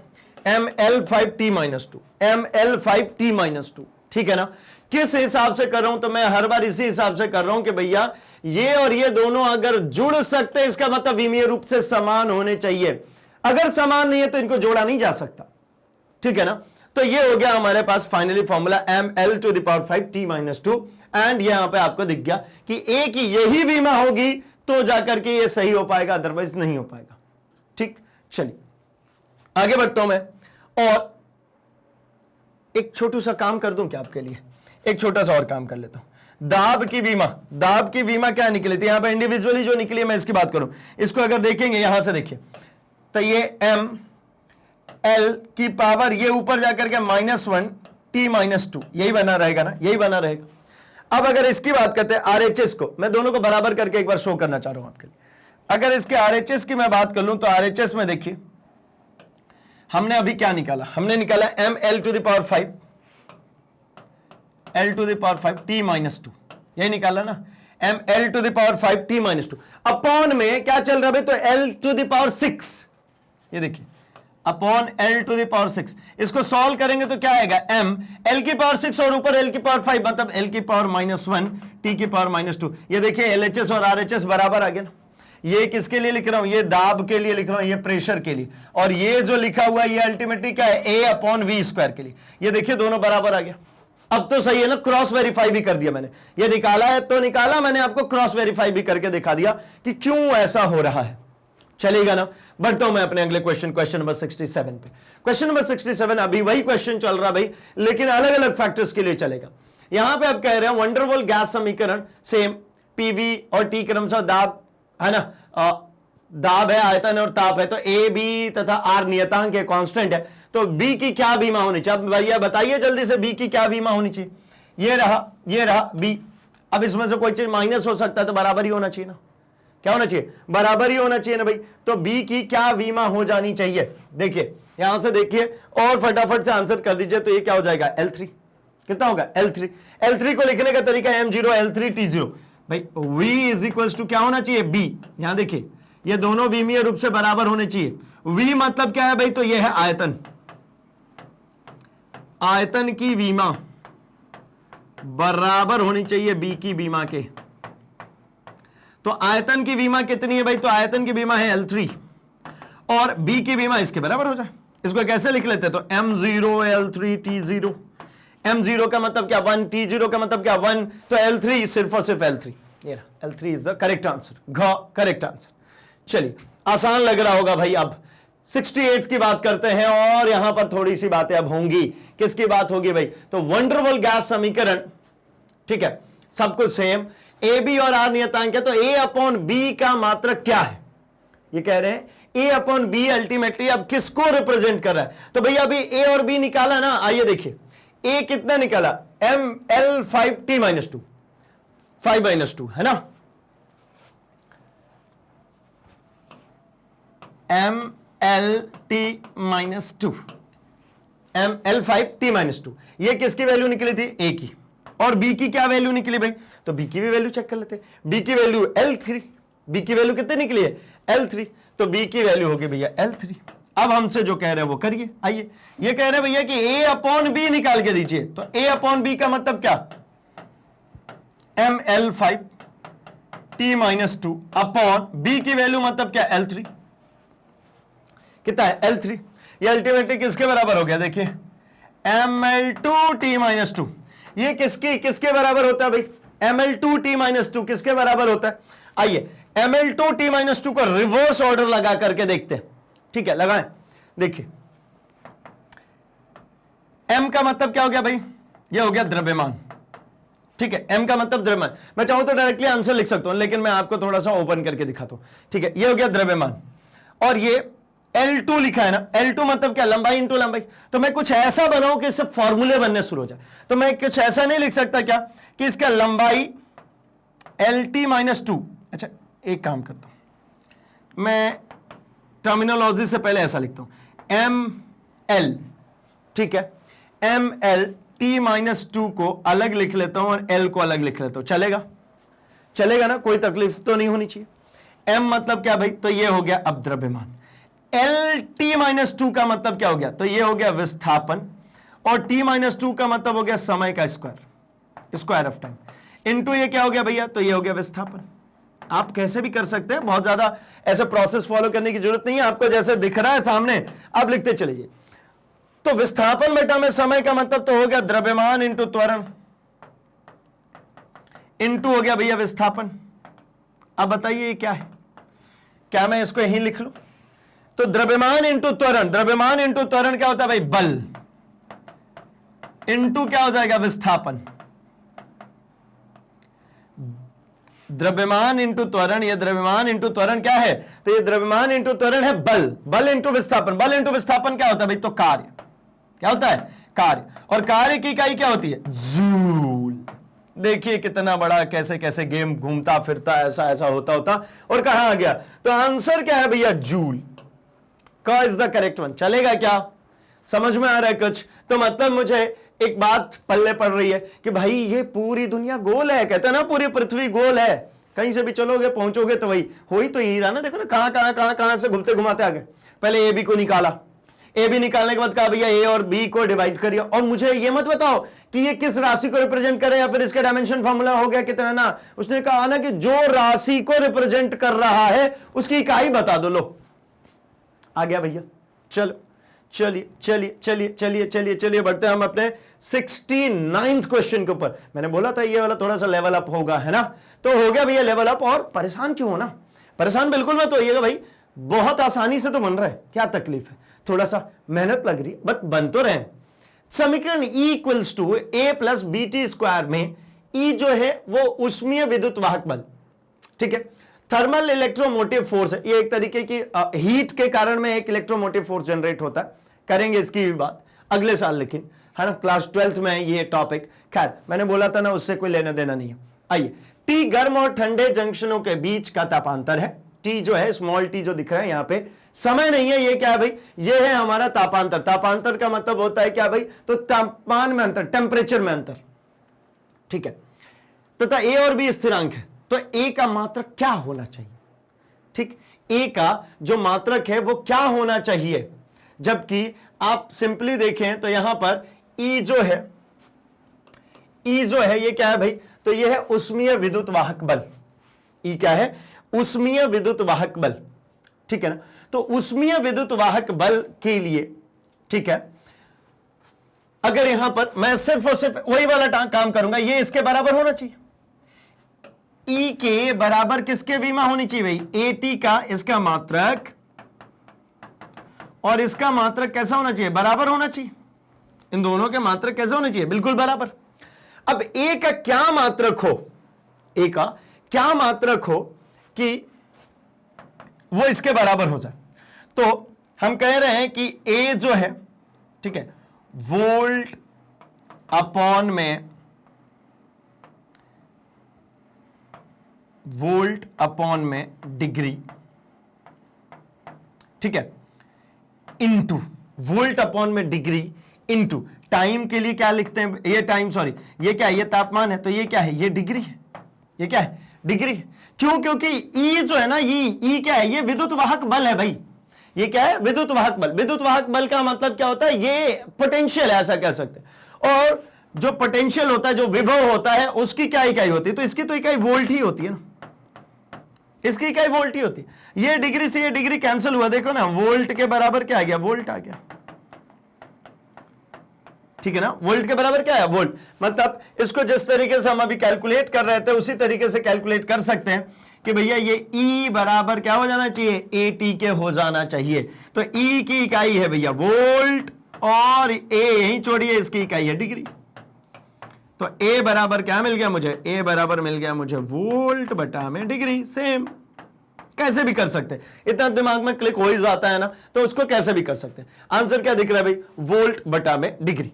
ml5t माइनस 2, ml5t माइनस 2, ठीक है ना। किस हिसाब से कर रहा हूं, तो मैं हर बार इसी हिसाब से कर रहा हूं कि भैया ये और ये दोनों अगर जुड़ सकते, इसका मतलब विमीय रूप से समान होने चाहिए, अगर समान नहीं है तो इनको जोड़ा नहीं जा सकता, ठीक है ना। तो ये हो गया हमारे पास finally formula ml⁵t minus 2, and यहां पे आपको दिख गया कि a की यही विमा होगी तो जाकर के ये सही हो पाएगा, अदरवाइज नहीं हो पाएगा। ठीक, चलिए आगे बढ़ता हूं मैं, और एक छोटू सा काम कर दूं क्या आपके लिए, एक छोटा सा और काम कर लेता हूं। दाब की विमा, दाब की विमा क्या निकली थी, यहां पे इंडिविजुअली जो निकली है मैं इसकी बात करूं, इसको अगर देखेंगे यहां से देखिए, तो ये m l की पावर ये ऊपर जाकर के -1 t माइनस 2, यही बना रहेगा ना, यही बना रहेगा। अब अगर इसकी बात करते हैं RHS को, मैं दोनों को बराबर करके एक बार शो करना चाह रहा हूं आपके लिए। अगर इसके RHS की मैं बात कर लूं तो RHS में देखिए हमने अभी क्या निकाला, हमने निकाला ml⁵ l⁵ t माइनस 2, यही निकाला ना, ml⁵ t माइनस 2 अपॉन में क्या चल रहा है, तो l⁵, ये देखिए अपॉन l⁵। इसको सॉल्व करेंगे तो क्या आएगा, m l⁵ और ऊपर l⁵, मतलब l⁻1 t⁻2। ये देखिए LHS और RHS बराबर आ गया ना। ये किसके लिए लिख रहा हूं, ये दाब के लिए लिख रहा हूं, ये प्रेशर के लिए, और ये जो लिखा हुआ ये अल्टीमेटली क्या है, a/v² के लिए। ये देखिए दोनों बराबर आ गया। अब तो सही है ना, क्रॉस वेरीफाई भी कर दिया मैंने, ये निकाला है तो निकाला, मैंने आपको क्रॉस वेरीफाई भी करके दिखा दिया कि क्यों ऐसा हो रहा है। चलेगा ना, बढ़ता हूं मैं अपने अगले क्वेश्चन नंबर 67 पे। क्वेश्चन नंबर 67 अभी वही क्वेश्चन चल रहा भाई, लेकिन अलग अलग फैक्टर्स के लिए चलेगा। यहां पे आप कह रहे हैं वंडरवॉल गैस समीकरण सेम, पीवी और टी क्रमशः दाब है ना, दाब है, आयतन और ताप है, तो ए बी तथा आर नियतांक है, कांस्टेंट है, तो बी की क्या बीमा होनी चाहिए, अब भैया बताइए जल्दी से, बी की क्या बीमा होनी चाहिए। ये रहा बी। अब इसमें से कोई चीज माइनस हो सकता है तो बराबर ही होना चाहिए ना, क्या होना चाहिए, बराबर ही होना चाहिए ना भाई। तो बी की क्या बीमा हो जानी चाहिए, देखिए यहां से देखिए और फटाफट से आंसर कर दीजिए, तो ये क्या हो जाएगा L3, कितना होगा L3 को लिखने का तरीका M0 L3 T0 भाई, V इज इक्वल्स टू क्या होना चाहिए, B। यहां देखिए ये दोनों विमीय रूप से बराबर होने चाहिए। V मतलब क्या है भाई, तो ये है आयतन, आयतन की बीमा बराबर होनी चाहिए B की बीमा के। तो आयतन की बीमा कितनी है भाई, तो आयतन की बीमा है L3 और B की बीमा इसके बराबर हो जाए। इसको कैसे लिख लेते हैं, तो M0 L3 T0, M0 का मतलब क्या 1, T0 का मतलब क्या 1, तो L3 सिर्फ और सिर्फ L3, ये रहा L3 is the correct answer, correct answer. चलिए आसान लग रहा होगा भाई। अब 68 की बात करते हैं, और यहां पर थोड़ी सी बातें अब होंगी। किसकी बात होगी भाई, तो वंडरवॉल गैस समीकरण, ठीक है, सब कुछ सेम, ए बी और आर नियतांक है, तो a/b का मात्रक क्या है, ये कह रहे हैं a/b अल्टीमेटली अब किसको रिप्रेजेंट कर रहा है। तो भैया अभी a और b निकाला ना, आइए देखिए a कितना निकाला, ml⁵t माइनस 2, 5-2 है ना, mLt-2, mL5t-2, ये किसकी वैल्यू निकली थी? ए की। और बी की क्या वैल्यू निकली भाई? तो बी की भी वैल्यू चेक कर लेते हैं। बी की वैल्यू L3, बी की वैल्यू कितनी निकली है? L3, तो बी की वैल्यू होगी भैया L3। अब हमसे जो कह रहे हैं वो करिए। आइए, ये कह रहे हैं भैया कि A/B निकाल के दीजिए, तो A/B का मतलब क्या? mL5t-2 अपॉन बी की वैल्यू मतलब क्या? L3। कितना है? L3। ये अल्टीमेटली किसके बराबर हो गया? देखिए mL2t-2, ये किसके बराबर होता है भाई? mL2t-2 किसके बराबर होता है? आइए mL2t-2 को रिवर्स ऑर्डर लगा करके देखते हैं। ठीक है, लगाएं। देखिए m का मतलब क्या हो गया भाई? ये हो गया द्रव्यमान। ठीक है, m का मतलब द्रव्यमान। मैं चाहूं तो डायरेक्टली आंसर लिख सकता हूं, लेकिन मैं आपको थोड़ा सा ओपन करके दिखाता हूं। ठीक है, ये हो गया द्रव्यमान, और ये L2 लिखा है ना, L2 मतलब क्या? लंबाई इंटू लंबाई। तो मैं कुछ ऐसा बनाऊं कि इससे फॉर्मूले बनने शुरू हो जाए। तो मैं कुछ ऐसा नहीं लिख सकता क्या कि इसका लंबाई LT-2। अच्छा, एक काम करता हूं, मैं टर्मिनोलॉजी से पहले ऐसा लिखता हूं, ML, ठीक है, mLt-2 को अलग लिख लेता हूं और L को अलग लिख लेता हूं। चलेगा? चलेगा ना, कोई तकलीफ तो नहीं होनी चाहिए। M मतलब क्या भाई? तो ये हो गया अब द्रव्यमान। Lt-2 का मतलब क्या हो गया? तो ये हो गया विस्थापन, और T-2 का मतलब हो गया समय का स्क्वायर ऑफ टाइम, इनटू ये क्या हो गया भैया? तो ये हो गया विस्थापन। आप कैसे भी कर सकते हैं, बहुत ज्यादा ऐसे प्रोसेस फॉलो करने की जरूरत नहीं है, आपको जैसे दिख रहा है सामने आप लिखते चले जाइए। तो विस्थापन बेटा में समय का मतलब तो हो गया द्रव्यमान इंटू त्वरण, इंटू हो गया भैया विस्थापन। अब बताइए ये क्या है? क्या मैं इसको यहीं लिख लूं? तो द्रव्यमान इंटू त्वरण, द्रव्यमान इंटू त्वरण क्या होता है भाई? बल, इंटू क्या हो जाएगा? विस्थापन। द्रव्यमान इंटू त्वरण, ये द्रव्यमान इंटू त्वरण क्या है? तो ये द्रव्यमान इंटू त्वरण है बल, बल इंटू विस्थापन। बल इंटू विस्थापन क्या होता है भाई? तो कार्य। क्या होता है? कार्य। और कार्य की इकाई क्या होती है? जूल। देखिए कितना बड़ा कैसे कैसे गेम घूमता फिरता, ऐसा ऐसा होता होता और कहां आ गया? तो आंसर क्या है भैया? जूल का इज द करेक्ट वन। चलेगा क्या? समझ में आ रहा है कुछ? तो मतलब मुझे एक बात पल्ले पड़ रही है कि भाई ये पूरी दुनिया गोल है, कहते हैं ना पूरी पृथ्वी गोल है, कहीं से भी चलोगे पहुंचोगे तो वही हो ही तो ही रहा ना। देखो ना कहां से घूमते घुमाते आ गए। पहले ए बी को निकाला, ए बी निकालने के बाद कहा भैया ए और बी को डिवाइड करिए, और मुझे ये मत बताओ कि ये किस राशि को रिप्रेजेंट करे या फिर इसका डायमेंशन फॉर्मूला हो गया कितना ना। उसने कहा ना कि जो राशि को रिप्रेजेंट कर रहा है उसकी इकाई बता दो। लो आ गया भैया। चलो चलिए चलिए चलिए चलिए चलिए चलिए बढ़ते हैं हम अपने 69th क्वेश्चन के ऊपर। मैंने बोला था ये वाला थोड़ा सा लेवल अप होगा, है ना? तो हो गया भैया लेवल अप। और परेशान क्यों होना? परेशान बिल्कुल मत होइएगा भाई, बहुत आसानी से तो बन रहा है, क्या तकलीफ है? थोड़ा सा मेहनत लग रही है बट बन तो रहे। समीकरण E इक्वल्स टू A+BT² में E जो है वो ऊष्मीय विद्युत वाहक बल, ठीक है, थर्मल इलेक्ट्रोमोटिव फोर्स है। ये एक तरीके की हीट के कारण में एक इलेक्ट्रोमोटिव फोर्स जनरेट होता है। करेंगे इसकी भी बात अगले साल, लेकिन है ना क्लास 12th में ये टॉपिक। खैर मैंने बोला था ना उससे कोई लेना देना नहीं है। आइए, T गर्म और ठंडे जंक्शनों के बीच का तापांतर है। T जो है स्मॉल t जो दिख रहा है यहाँ पे, समय नहीं है, ये क्या है भाई? ये है हमारा तापांतर। तापांतर का मतलब होता है क्या भाई? तो तापमान में अंतर, टेम्परेचर में अंतर, ठीक है। तथा A और B स्थिरांक है, तो A का मात्रक क्या होना चाहिए? ठीक, A का जो मात्रक है वो क्या होना चाहिए? जबकि आप सिंपली देखें तो यहां पर E जो है ये क्या है भाई? तो ये है ऊष्मीय विद्युत वाहक बल। E क्या है? ऊष्मीय विद्युत वाहक बल, ठीक है ना? तो ऊष्मीय विद्युत वाहक बल के लिए, ठीक है, अगर यहां पर मैं सिर्फ और सिर्फ वही वाला काम करूंगा, ये इसके बराबर होना चाहिए। E के बराबर किसके v में होनी चाहिए भाई? AT का इसका मात्रक और इसका मात्रक कैसा होना चाहिए? बराबर होना चाहिए। इन दोनों के मात्रक कैसे होने चाहिए? बिल्कुल बराबर। अब A का क्या मात्रक हो? A का क्या मात्रक हो कि वो इसके बराबर हो जाए? तो हम कह रहे हैं कि A जो है, ठीक है, वोल्ट अपॉन में वोल्ट अपॉन में डिग्री, ठीक है, इनटू वोल्ट अपॉन में डिग्री इनटू टाइम के लिए क्या लिखते हैं, ये टाइम, सॉरी ये क्या है, ये तापमान है, तो ये क्या है, ये डिग्री है, ये क्या है, डिग्री है। क्यों? क्योंकि ई जो है ना, ई क्या है, ये विद्युत वाहक बल है भाई। ये क्या है? विद्युत वाहक बल। विद्युत वाहक बल का मतलब क्या होता है? ये पोटेंशियल है, ऐसा कह सकते हैं। और जो पोटेंशियल होता है, जो विभव होता है, उसकी क्या इकाई होती है? तो इसकी तो इकाई वोल्ट ही होती है ना, इसकी इकाई वोल्ट ही होती है। ये डिग्री से ये डिग्री कैंसिल हुआ, देखो ना, वोल्ट के बराबर क्या आ गया? वोल्ट आ गया, ठीक है ना। वोल्ट के बराबर क्या है? वोल्ट। मतलब इसको जिस तरीके से हम अभी कैलकुलेट कर रहे थे उसी तरीके से कैलकुलेट कर सकते हैं कि भैया ये E बराबर क्या हो जाना चाहिए? AT के हो जाना चाहिए। तो E की इकाई है भैया वोल्ट और A यहीं छोड़िए, इसकी इकाई है डिग्री। तो A बराबर क्या मिल गया मुझे? A बराबर मिल गया मुझे वोल्ट बटा में डिग्री। सेम कैसे भी कर सकते हैं, इतना दिमाग में क्लिक हो ही जाता है ना, तो उसको कैसे भी कर सकते हैं। आंसर क्या दिख रहा है भाई? वोल्ट बटा में डिग्री।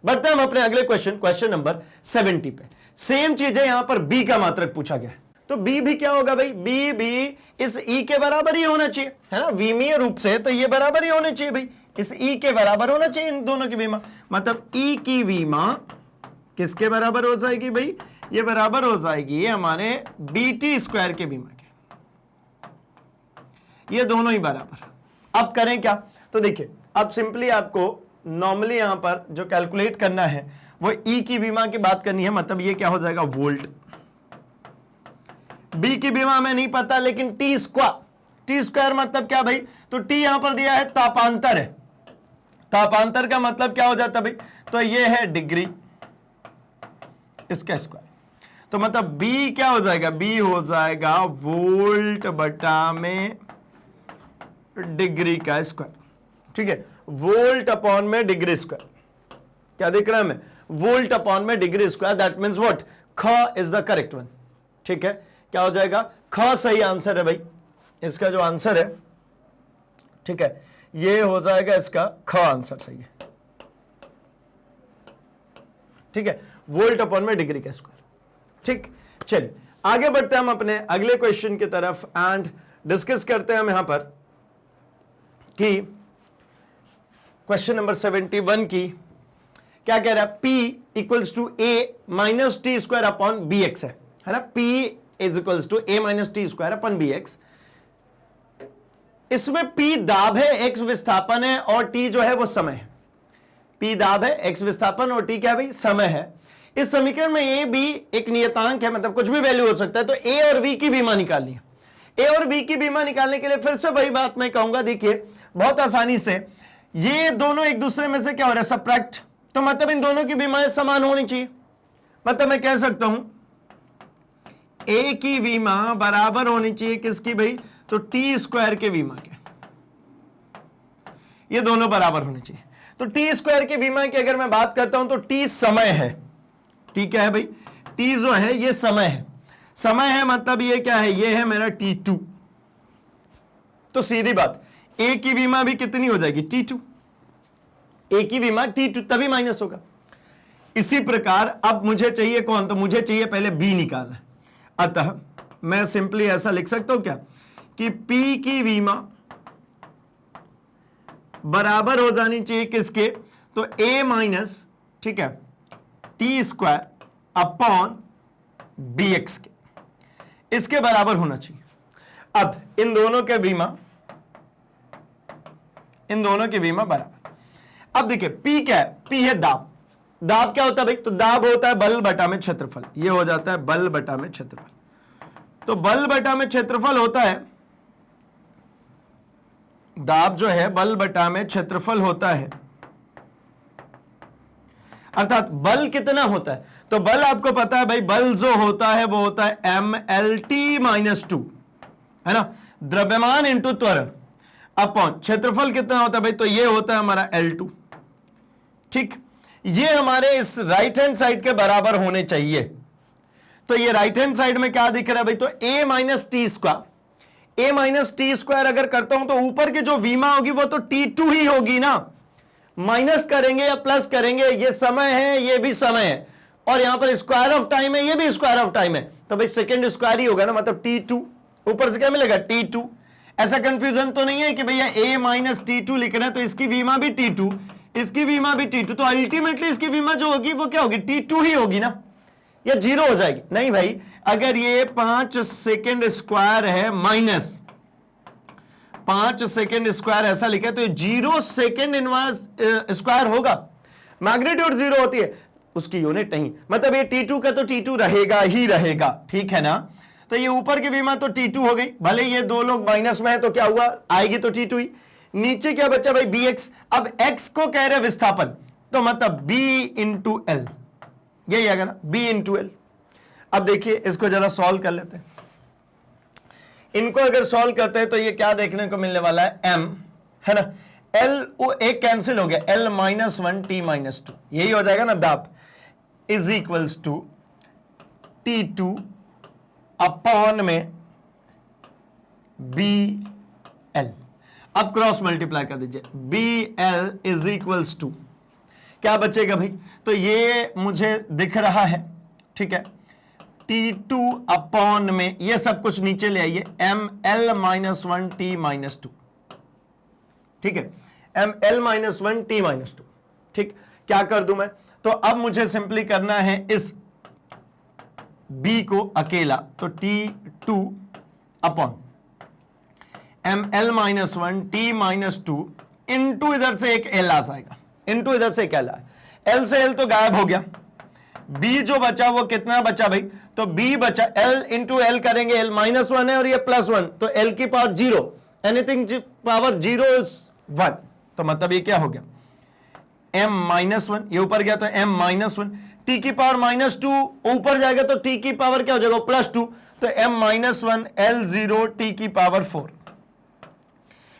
बढ़ते हम अपने अगले क्वेश्चन नंबर 70 पे। सेम चीज है, यहां पर बी का मात्रक पूछा गया है, तो बी भी क्या होगा भाई? बी भी इस ई के बराबर ही होना चाहिए, है ना, विमीय रूप से तो ये बराबर ही होने चाहिए भाई, इस ई के बराबर होना चाहिए इन दोनों की विमा। मतलब ई की विमा किसके बराबर हो जाएगी भाई? ये बराबर हो जाएगी हमारे BT स्क्वायर के विमा के, ये दोनों ही बराबर। अब करें क्या? तो देखिए, अब सिंपली आपको नॉर्मली यहां पर जो कैलकुलेट करना है वो ई की विमा की बात करनी है। मतलब ये क्या हो जाएगा? वोल्ट। बी की विमा में नहीं पता, लेकिन टी स्क्वायर मतलब क्या भाई? तो टी यहां पर दिया है, तापांतर है। तापांतर का मतलब क्या हो जाता भाई? तो ये है डिग्री, इसका स्क्वायर। तो मतलब बी क्या हो जाएगा? बी हो जाएगा वोल्ट बटा में डिग्री का स्क्वायर, ठीक है, वोल्ट अपॉन में डिग्री स्क्वायर। क्या दिख रहा है हमें? वोल्ट अपॉन में degree square. That means what? ख इज द करेक्ट वन, ठीक है। क्या हो जाएगा? ख सही आंसर है भाई, इसका जो आंसर है, ठीक है, ये हो जाएगा इसका ख आंसर सही है, ठीक है, वोल्ट अपॉन में डिग्री का स्क्वायर। ठीक, चलिए आगे बढ़ते हैं हम अपने अगले क्वेश्चन की तरफ एंड डिस्कस करते हैं हम यहां पर कि क्वेश्चन नंबर 71 की क्या कह रहा है? P equals to A minus T square upon B X है ना। P is equals to A minus T square upon B X. इसमें P दाब है, X विस्थापन है और T जो है वो समय है। P दाब है, X विस्थापन और T क्या है भाई? समय है। इस समीकरण में A B एक नियतांक है, मतलब कुछ भी वैल्यू हो सकता है। तो A और B की बीमा निकालनी है। A और B की बीमा निकालने के लिए फिर से वही बात मैं कहूंगा, देखिए बहुत आसानी से ये दोनों एक दूसरे में से क्या हो रहा है? सब्ट्रैक्ट। तो मतलब इन दोनों की बीमाएं समान होनी चाहिए। मतलब मैं कह सकता हूं A की बीमा बराबर होनी चाहिए किसकी भाई? तो टी स्क्वायर के बीमा के, ये दोनों बराबर होने चाहिए। तो टी स्क्वायर की बीमा की अगर मैं बात करता हूं तो टी समय है, टी क्या है भाई? टी जो है ये समय है। समय है मतलब ये क्या है? ये है मेरा T2। तो सीधी बात, A की बीमा भी कितनी हो जाएगी? T2। A की बीमा T2 तभी माइनस होगा। इसी प्रकार अब मुझे चाहिए कौन? तो मुझे चाहिए पहले B निकालना। अतः मैं सिंपली ऐसा लिख सकता हूं क्या कि P की बीमा बराबर हो जानी चाहिए किसके? तो A माइनस, ठीक है, टी स्क्वायर अपॉन BX के, इसके बराबर होना चाहिए। अब इन दोनों के बीमा बराबर। अब देखिए P क्या है? P है दाब। दाब क्या होता है भाई? तो दाब होता है बल बटा में क्षेत्रफल। ये हो जाता है बल बटा में क्षेत्रफल। तो बल बटा में क्षेत्रफल होता है, दाब जो है बल बटा में क्षेत्रफल होता है, अर्थात बल कितना होता है? तो बल आपको पता है भाई, बल जो होता है वो होता है MLT-2, है ना, द्रव्यमान इंटू त्वरण अपॉन क्षेत्रफल कितना होता है भाई? तो ये होता है हमारा L2। ठीक, ये हमारे इस राइट हैंड साइड के बराबर होने चाहिए। तो ये राइट हैंड साइड में क्या दिख रहा है भाई? तो A minus T square, A minus T square अगर करता हूं तो ऊपर की जो विमा होगी वो तो T2 ही होगी ना। माइनस करेंगे या प्लस करेंगे, ये समय है, ये भी समय है, और यहां पर स्क्वायर ऑफ टाइम है, ये भी स्क्वायर ऑफ टाइम है। तो भाई सेकंड स्क्वायर ही होगा ना, मतलब T2 ऊपर से क्या मिलेगा T2। ऐसा कंफ्यूजन तो नहीं है कि भैया a माइनस T2 लिख रहे हैं तो इसकी बीमा भी T2, इसकी बीमा भी T2, तो अल्टीमेटली इसकी बीमा जो होगी वो क्या होगी, T2 ही होगी ना, या जीरो हो जाएगी। नहीं भाई, अगर ये 5 सेकंड स्क्वायर है माइनस 5 सेकंड स्क्वायर ऐसा लिखा है तो 0 सेकंड इनवर्स स्क्वायर होगा। मैग्नीट्यूड 0 होती है, उसकी यूनिट नहीं, मतलब ये T2 का तो T2 रहेगा ही रहेगा, ठीक है ना। तो ये ऊपर की बीमा तो T2 हो गई, भले ये दो लोग माइनस में है तो क्या हुआ, आएगी तो T2 ही। नीचे क्या बचा भाई bx, अब x को कह रहे विस्थापन, तो मतलब b इंटू एल, यही आएगा ना b इंटू एल। अब देखिए इसको जरा सॉल्व कर लेते हैं, इनको अगर सॉल्व करते हैं तो ये क्या देखने को मिलने वाला है, m है ना, l वो एक कैंसिल हो गया, l माइनस 1 t माइनस 2, यही हो जाएगा ना दाब, is equals to T2 upon में BL। अब क्रॉस मल्टीप्लाई कर दीजिए, BL इज इक्वल्स टू क्या बचेगा भाई, तो ये मुझे दिख रहा है, ठीक है, T2 अपॉन में ये सब कुछ नीचे ले आइए, ML माइनस 1 T माइनस 2, ठीक है, ML माइनस 1 T माइनस 2, ठीक। क्या कर दूं मैं, तो अब मुझे सिंपली करना है इस B को अकेला, तो T2 upon ML minus 1 T minus 2 into इधर से एक L आ जाएगा, इंटू इधर से एक L आए, L से L तो गायब हो गया, B जो बचा वो कितना बचा भाई, तो B बचा L इंटू L करेंगे, L माइनस 1 है और ये प्लस 1, तो L की पावर 0, एनीथिंग पावर 0 इज 1, तो मतलब ये क्या हो गया m माइनस 1, ये ऊपर गया तो m माइनस 1, t की पावर माइनस 2 ऊपर जाएगा तो t की पावर क्या हो जाएगा प्लस 2, तो m माइनस 1 L0 t की पावर 4।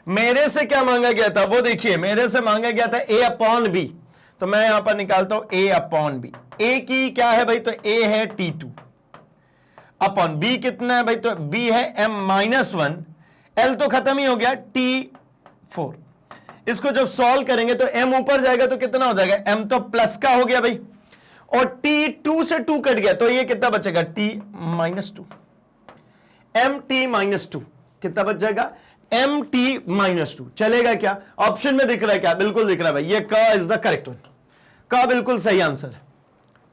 मेरे से क्या मांगा गया था वो देखिए, मेरे से मांगा गया था a अपॉन b, तो मैं यहां पर निकालता हूं a अपॉन b, a की क्या है भाई, तो a है T2 अपॉन b कितना है भाई, तो b है m माइनस 1, l तो खत्म ही हो गया T4। इसको जब सॉल्व करेंगे तो m ऊपर जाएगा तो कितना हो जाएगा, m तो प्लस का हो गया भाई, और T2 से 2 कट गया तो ये कितना बचेगा T minus 2, m T minus 2 कितना बच जाएगा, m T माइनस 2। चलेगा क्या, ऑप्शन में दिख रहा है क्या, बिल्कुल दिख रहा है भाई, ये क इज द करेक्ट वन, का बिल्कुल सही आंसर है,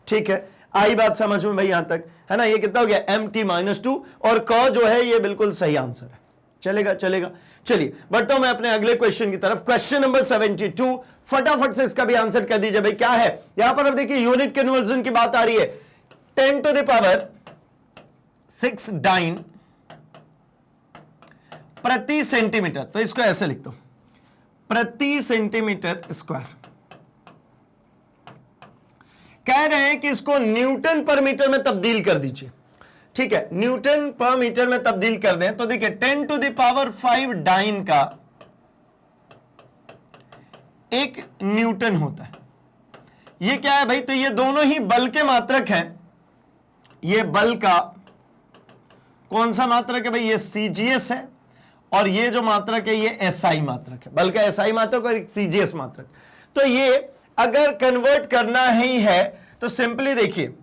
ठीक है। आई बात समझ में भाई यहां तक, है ना, ये कितना हो गया m T माइनस 2 और क जो है ये बिल्कुल सही आंसर है। चलेगा चलेगा, चलिए बढ़ता हूं मैं अपने अगले क्वेश्चन की तरफ, क्वेश्चन नंबर 72, फटाफट से इसका भी आंसर कर दीजिए भाई, क्या है यहां पर। अब देखिए यूनिट कन्वर्जन की बात आ रही है, 10 टू द पावर 6 डाइन प्रति सेंटीमीटर, तो इसको ऐसे लिख दो, प्रति सेंटीमीटर स्क्वायर। कह रहे हैं कि इसको न्यूटन पर मीटर में तब्दील कर दीजिए, ठीक है, न्यूटन पर मीटर में तब्दील कर दें तो देखिए 10 टू द पावर 5 डाइन का 1 न्यूटन होता है। ये क्या है भाई, तो ये दोनों ही बल के मात्रक हैं, ये बल का कौन सा मात्रक है भाई, ये CGS है, और ये जो मात्रक है ये SI मात्रक है, बल का SI मात्रक और CGS मात्रक। तो ये अगर कन्वर्ट करना ही है तो सिंपली देखिए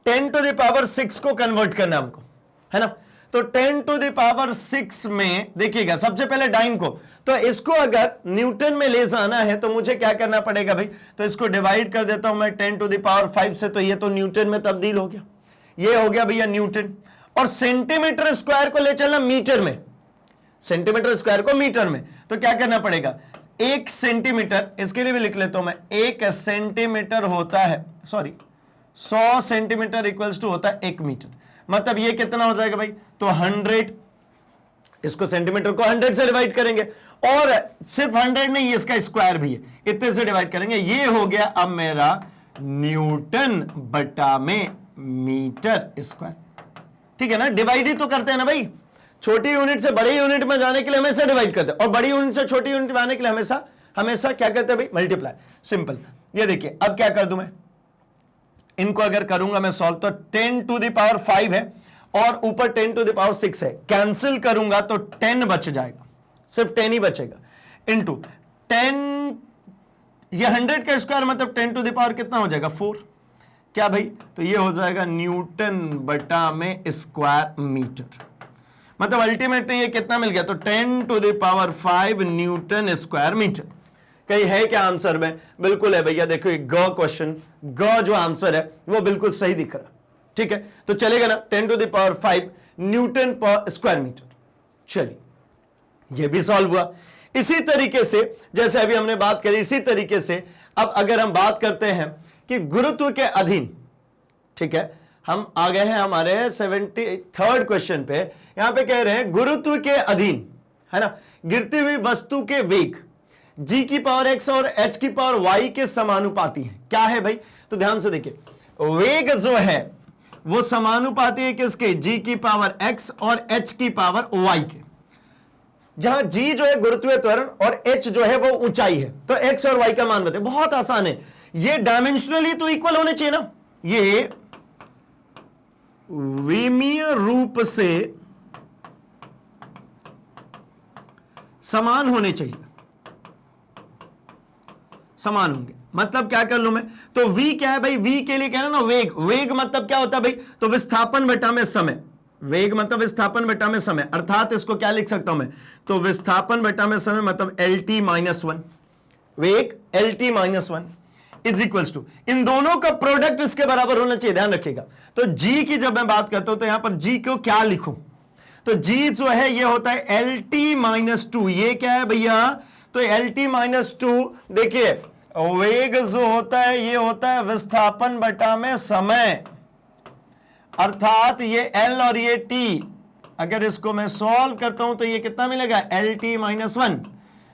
10 टू द पावर 6 को कन्वर्ट करना हमको, है ना, तो 10 टू द पावर 6 में देखिएगा सबसे पहले डाइन को, तो इसको अगर न्यूटन में ले जाना है तो मुझे क्या करना पड़ेगा भाई, तो इसको डिवाइड कर देता हूं मैं 10 टू द पावर 5 से, तो ये तो न्यूटन में तब्दील हो गया, ये हो गया भैया न्यूटन, और सेंटीमीटर स्क्वायर को ले चलना मीटर में, सेंटीमीटर स्क्वायर को मीटर में, तो क्या करना पड़ेगा, 1 सेंटीमीटर, इसके लिए भी लिख लेता हूं मैं, 1 सेंटीमीटर होता है, सॉरी 100 सेंटीमीटर इक्वल्स टू होता है 1 मीटर, मतलब ये कितना हो जाएगा भाई, तो 100, इसको सेंटीमीटर को 100 से डिवाइड करेंगे, और सिर्फ 100 नहीं, इसका स्क्वायर भी है, इतने से डिवाइड करेंगे, ये हो गया अब मेरा न्यूटन बटा में मीटर स्क्वायर, ठीक है ना। डिवाइड ही तो करते हैं ना भाई, छोटी यूनिट से बड़ी यूनिट में जाने के लिए हमेशा डिवाइड करते हैं, और बड़ी यूनिट से छोटी यूनिट में आने के लिए हमेशा क्या करते हैं भाई, मल्टीप्लाई, सिंपल। ये देखिए अब क्या कर दूं मैं, इनको अगर करूंगा मैं सॉल्व, तो 10 टू द पावर 5 है और ऊपर 10 टू द पावर 6 है, कैंसिल करूंगा तो 10 बच जाएगा, सिर्फ 10 ही बचेगा, इंटू 10, ये 100 का स्क्वायर मतलब 10 टू द पावर कितना हो जाएगा 4, क्या भाई, तो ये हो जाएगा न्यूटन बटा में स्क्वायर मीटर। मतलब अल्टीमेटली ये कितना मिल गया, तो 10⁵ न्यूटन स्क्वायर मीटर। कहीं है क्या आंसर में? बिल्कुल है भैया, देखो ये ग क्वेश्चन, ग जो आंसर है वो बिल्कुल सही दिख रहा। ठीक है, तो चलेगा ना, 10⁵ न्यूटन पर स्क्वायर मीटर। चलिए ये भी सॉल्व हुआ। इसी तरीके से जैसे अभी हमने बात करी, इसी तरीके से अब अगर हम बात करते हैं कि गुरुत्व के अधीन, ठीक है, हम आ गए हैं हमारे 73rd क्वेश्चन पे। यहां पे कह रहे हैं गुरुत्व के अधीन, है ना, गिरती हुई वस्तु के वेग g⁻x और h⁻y के समानुपाती है। क्या है भाई, तो ध्यान से देखिए, वेग जो है वो समानुपाती है किसके, g⁻x और h⁻y के। जहां g जो है गुरुत्वीय त्वरण और h जो है वो ऊंचाई है, तो x और y का मान बताए। बहुत आसान है, ये डायमेंशनली तो इक्वल होने चाहिए ना, ये विमीय रूप से समान होने चाहिए, समान होंगे। मतलब क्या कर लूं मैं, तो v क्या है भाई, v के लिए क्या है ना, वेग। वेग मतलब क्या होता है भाई, तो विस्थापन बटा में समय। वेग मतलब विस्थापन बटा में समय, अर्थात इसको क्या लिख सकता हूं मैं, तो विस्थापन बटा में समय मतलब LT-1, वेग LT-1 इज इक्वल्स टू, इन दोनों का प्रोडक्ट इसके बराबर होना चाहिए, ध्यान रखिएगा। तो g की जब मैं बात करता हूं तो यहां पर g को क्या लिखूं, तो g जो है ये होता है LT-2। ये क्या है भैया, तो LT-2 देखिए, वेग जो होता है ये होता है विस्थापन बटा में समय, अर्थात ये L और ये T, अगर इसको मैं सॉल्व करता हूं तो ये कितना मिलेगा, LT-1।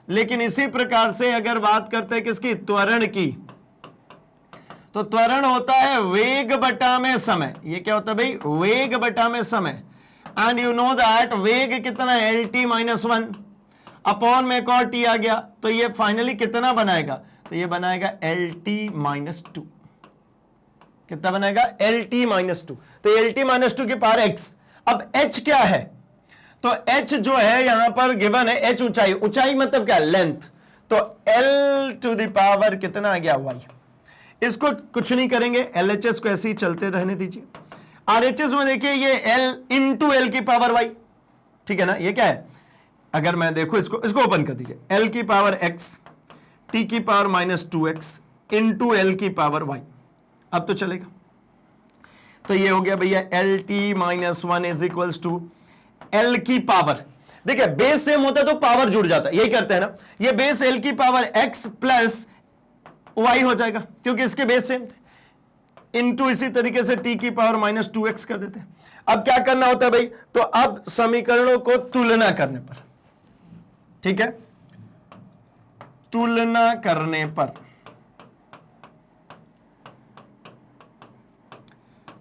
लेकिन इसी प्रकार से अगर बात करते हैं किसकी, त्वरण की, तो त्वरण होता है वेग बटा में समय। ये क्या होता है भाई, वेग बटा में समय। एंड यू नो दैट वेग कितना है, LT-1 अपॉन में एक और t आ गया, तो ये फाइनली कितना बनाएगा, तो ये बनाएगा LT-2। कितना बनाएगा, LT-2। तो LT-2 के पावर x। अब h क्या है, तो h जो है यहां पर गिवन है, h ऊंचाई, ऊंचाई मतलब क्या, लेंथ, तो L⁻ कितना आ गया, y। इसको कुछ नहीं करेंगे, LHS को ऐसे ही चलते रहने दीजिए। RHS में देखिए ये L इंटू L की पावर y, ठीक है ना, ये क्या है, अगर मैं देखो इसको ओपन कर दीजिए, L की पावर x t की पावर -2x इंटू L की पावर y। अब तो चलेगा, तो ये हो गया भैया LT-1 is equals to L की पावर, देखिए बेस सेम होता है तो पावर जुड़ जाता है, यही करते हैं ना, ये बेस L की पावर x प्लस y हो जाएगा क्योंकि इसके बेस सेम थे, इंटू इसी तरीके से t की पावर -2x कर देते हैं। अब क्या करना होता है भाई, तो अब समीकरणों को तुलना करने पर, ठीक है, तुलना करने पर,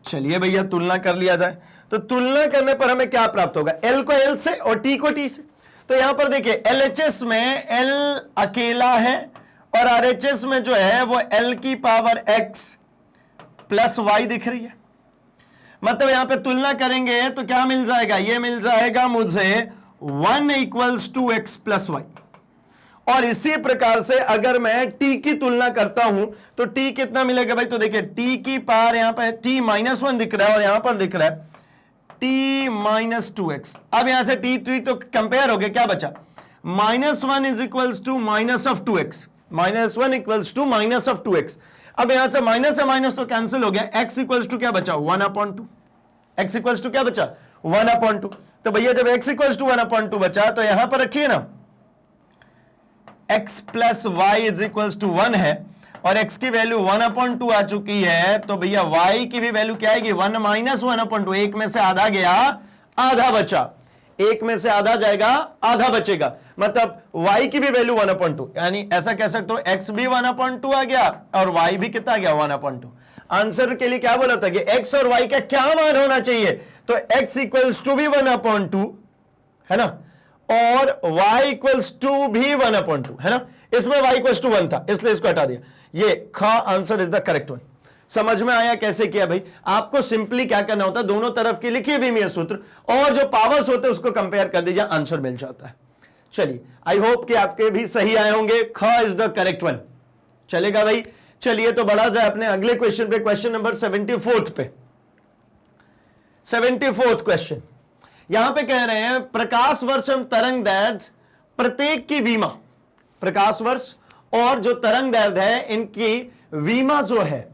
चलिए भैया तुलना कर लिया जाए। तो तुलना करने पर हमें क्या प्राप्त होगा, L को L से और T को T से। तो यहां पर देखिए LHS में L अकेला है और RHS में जो है वो L की पावर x प्लस y दिख रही है। मतलब यहां पे तुलना करेंगे तो क्या मिल जाएगा, ये मिल जाएगा मुझे 1 = x + y। और इसी प्रकार से अगर मैं t की तुलना करता हूं तो t कितना मिलेगा भाई, तो देखिए t की पावर यहां पे t-1 दिख रहा है और यहां पर दिख रहा है t-2x। अब यहां से t3 तो कंपेयर हो गया, क्या बचा, -1 = -2x, -1 = -2x। अब यहां से माइनस से माइनस तो कैंसिल हो गया, x = क्या बचा, 1/2। x = क्या बचा, 1/2। तो भैया जब x = 1/2 बचा तो यहां पर रखिए ना x + y = 1 है और x की वैल्यू 1/2 आ चुकी है, तो भैया y की भी वैल्यू क्या आएगी, 1 - 1/2। एक में से आधा गया आधा बचा, एक में से आधा जाएगा आधा बचेगा, मतलब y की भी वैल्यू 1/2, यानी ऐसा कह सकते हो x भी 1/2 आ गया और y भी कितना आ गया, 1/2। आंसर के लिए क्या बोला था कि x और y का क्या मान होना चाहिए, तो x = भी 1/2 है ना, और y = भी 1/2 है ना। इसमें y = 1 था इसलिए इसको हटा दिया। ये ख answer is the correct one. समझ में आया कैसे किया भाई, आपको सिंपली क्या करना होता है, दोनों तरफ की लिखिए विमीय सूत्र और जो पावर्स होते हैं उसको कंपेयर कर दीजिए, आंसर मिल जाता है। चलिए आई होप कि आपके भी सही आए होंगे, ख इज द करेक्ट वन। चलेगा भाई, चलिए तो बढ़ा जाए अपने अगले क्वेश्चन पे, क्वेश्चन नंबर 74 पे। 74 क्वेश्चन यहां पे कह रहे हैं प्रकाश वर्ष एवं तरंग दैर्घ्य प्रत्येक की विमा, प्रकाश वर्ष और जो तरंग दैर्घ्य है इनकी विमा जो है,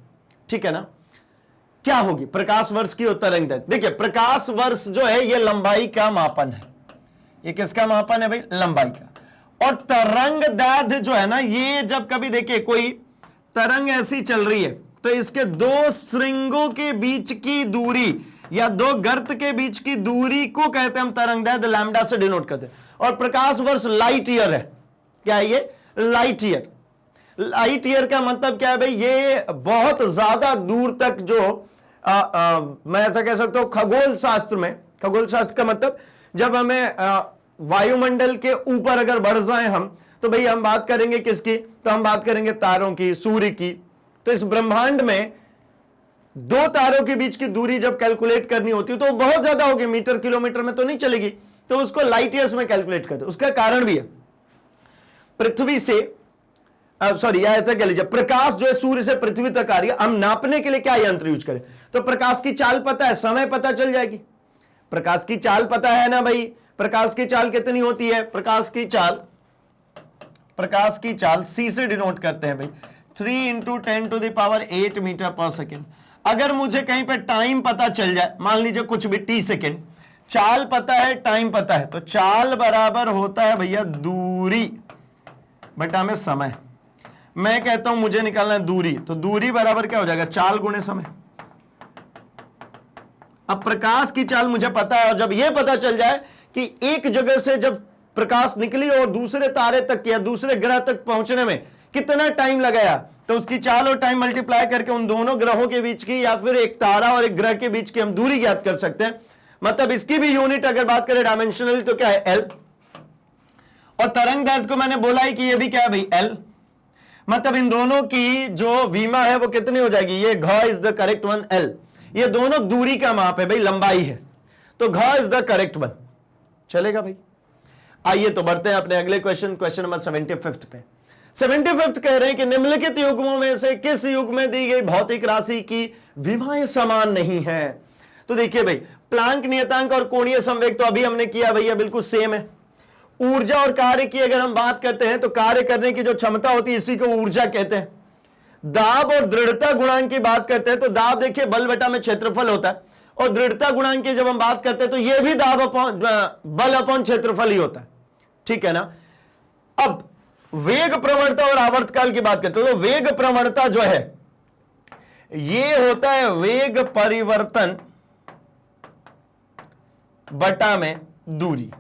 ठीक है ना, क्या होगी प्रकाश वर्ष की और तरंग दैर्घ्य। देखिए प्रकाश वर्ष जो है ये लंबाई का मापन है, ये किसका मापन है भाई, लंबाई का। और तरंग दैर्घ्य जो है ना, ये जब कभी देखिए कोई तरंग ऐसी चल रही है तो इसके दो श्रृंगों के बीच की दूरी या दो गर्त के बीच की दूरी को कहते हैं हम तरंग दैर्घ्य, लैम्डा से डिनोट करते हैं। और प्रकाश वर्ष लाइट ईयर है, क्या है ये, लाइट ईयर। लाइट ईयर का मतलब क्या है भाई, ये बहुत ज्यादा दूर तक जो मैं ऐसा कह सकता हूं खगोल शास्त्र में, खगोल शास्त्र का मतलब जब हमें वायुमंडल के ऊपर अगर बढ़ जाए हम, तो भाई हम बात करेंगे किसकी, तो हम बात करेंगे तारों की, सूर्य की। तो इस ब्रह्मांड में दो तारों के बीच की दूरी जब कैलकुलेट करनी होती है तो बहुत ज्यादा होगी, मीटर किलोमीटर में तो नहीं चलेगी, तो उसको लाइट ईयर्स में कैलकुलेट करते हैं। उसका कारण भी है, पृथ्वी से सॉरी या ऐसा कह लीजिए प्रकाश जो है सूर्य से पृथ्वी तक आ रही है, हम नापने के लिए क्या यंत्र यूज करें, तो प्रकाश की चाल पता है, समय पता चल जाएगी। प्रकाश की चाल पता है ना भाई, प्रकाश की चाल कितनी होती है, प्रकाश की चाल c से डिनोट करते हैं भाई 3 × 10⁸ मीटर पर सेकेंड। अगर मुझे कहीं पे टाइम पता चल जाए, मान लीजिए कुछ भी t सेकेंड, चाल पता है, टाइम पता है, तो चाल बराबर होता है भैया दूरी बटा में समय। मैं कहता हूं मुझे निकालना है दूरी, तो दूरी बराबर क्या हो जाएगा, चाल गुणे समय। अब प्रकाश की चाल मुझे पता है, और जब यह पता चल जाए कि एक जगह से जब प्रकाश निकली और दूसरे तारे तक या दूसरे ग्रह तक पहुंचने में कितना टाइम लगाया, तो उसकी चाल और टाइम मल्टीप्लाई करके उन दोनों ग्रहों के बीच की या फिर एक तारा और एक ग्रह के बीच की हम दूरी ज्ञात कर सकते हैं। मतलब इसकी भी यूनिट अगर बात करें डायमेंशनली तो क्या है, एल। और तरंग दैर्घ्य को मैंने बोला ही कि ये भी क्या है भाई, एल। मतलब इन दोनों की जो विमा है वो कितनी हो जाएगी, ये घ is the correct one, L. ये दोनों दूरी का माप है भाई, लंबाई है, तो घ इज द करेक्ट वन। चलेगा भाई। आइए तो बढ़ते हैं अपने अगले क्वेश्चन, क्वेश्चन नंबर 75 पे। 75 कह रहे हैं कि निम्नलिखित युग्मों में से किस युग में दी गई भौतिक राशि की विमाएं समान नहीं है। तो देखिए भाई, प्लांक नियतांक और कोणीय संवेग तो अभी हमने किया भैया, बिल्कुल सेम है। ऊर्जा और कार्य की अगर हम बात करते हैं तो कार्य करने की जो क्षमता होती है इसी को ऊर्जा कहते हैं। दाब और दृढ़ता गुणांक की बात करते हैं तो दाब देखिए बल बटा में क्षेत्रफल होता है, और दृढ़ता गुणांक की जब हम बात करते हैं तो यह भी दाब अपॉन बल अपॉन क्षेत्रफल ही होता है, ठीक है ना। अब वेग प्रवणता और आवर्तकाल की बात करते हैं तो वेग प्रवणता जो है ये होता है वेग परिवर्तन बटा में दूरी,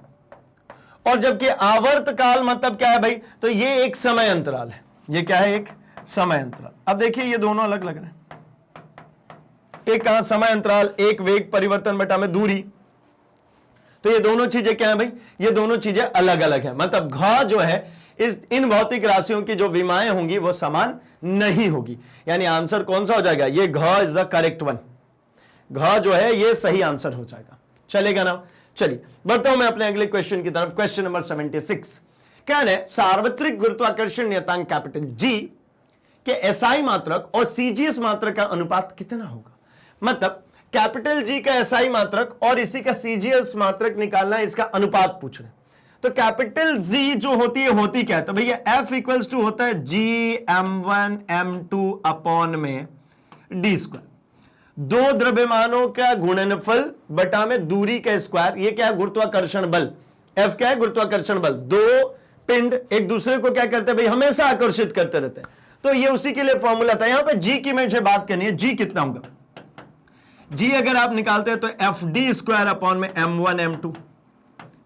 और जबकि आवर्तकाल मतलब क्या है भाई, तो ये एक समय अंतराल है। ये क्या है, एक समय अंतराल। अब देखिए ये दोनों अलग लग रहे हैं, एक कहां समय अंतराल, एक वेग परिवर्तन बटा में दूरी। तो ये दोनों चीजें क्या है भाई, ये दोनों चीजें अलग अलग हैं। मतलब घ जो है इन भौतिक राशियों की जो विमाएं होंगी वो समान नहीं होगी। यानी आंसर कौन सा हो जाएगा, ये घ इज द करेक्ट वन। घ जो है ये सही आंसर हो जाएगा। चलेगा ना। चलिए बढ़ता हूं मैं अपने अगले क्वेश्चन की तरफ, क्वेश्चन नंबर 76। क्या है, सार्वत्रिक गुरुत्वाकर्षण नियतांक कैपिटल जी के एसआई मात्रक और सीजीएस मात्रक का अनुपात कितना होगा। मतलब कैपिटल जी का एसआई मात्रक और इसी का सीजीएस मात्रक निकालना है, इसका अनुपात पूछ रहे हैं। तो कैपिटल जी जो होती है क्या है, तो भैया F इक्वल्स टू होता है Gm1m2 अपॉन में डी स्क्वायर, दो द्रव्यमानों का गुणनफल बटा में दूरी का स्क्वायर। ये क्या है, गुरुत्वाकर्षण बल। F क्या है, गुरुत्वाकर्षण बल। दो पिंड एक दूसरे को क्या करते हैं भाई, हमेशा आकर्षित करते रहते हैं, तो ये उसी के लिए फॉर्मूला था। यहां पे जी की मुझे बात करनी है, जी कितना होगा, जी अगर आप निकालते हैं तो FD स्क्वायर अपॉन में m1m2,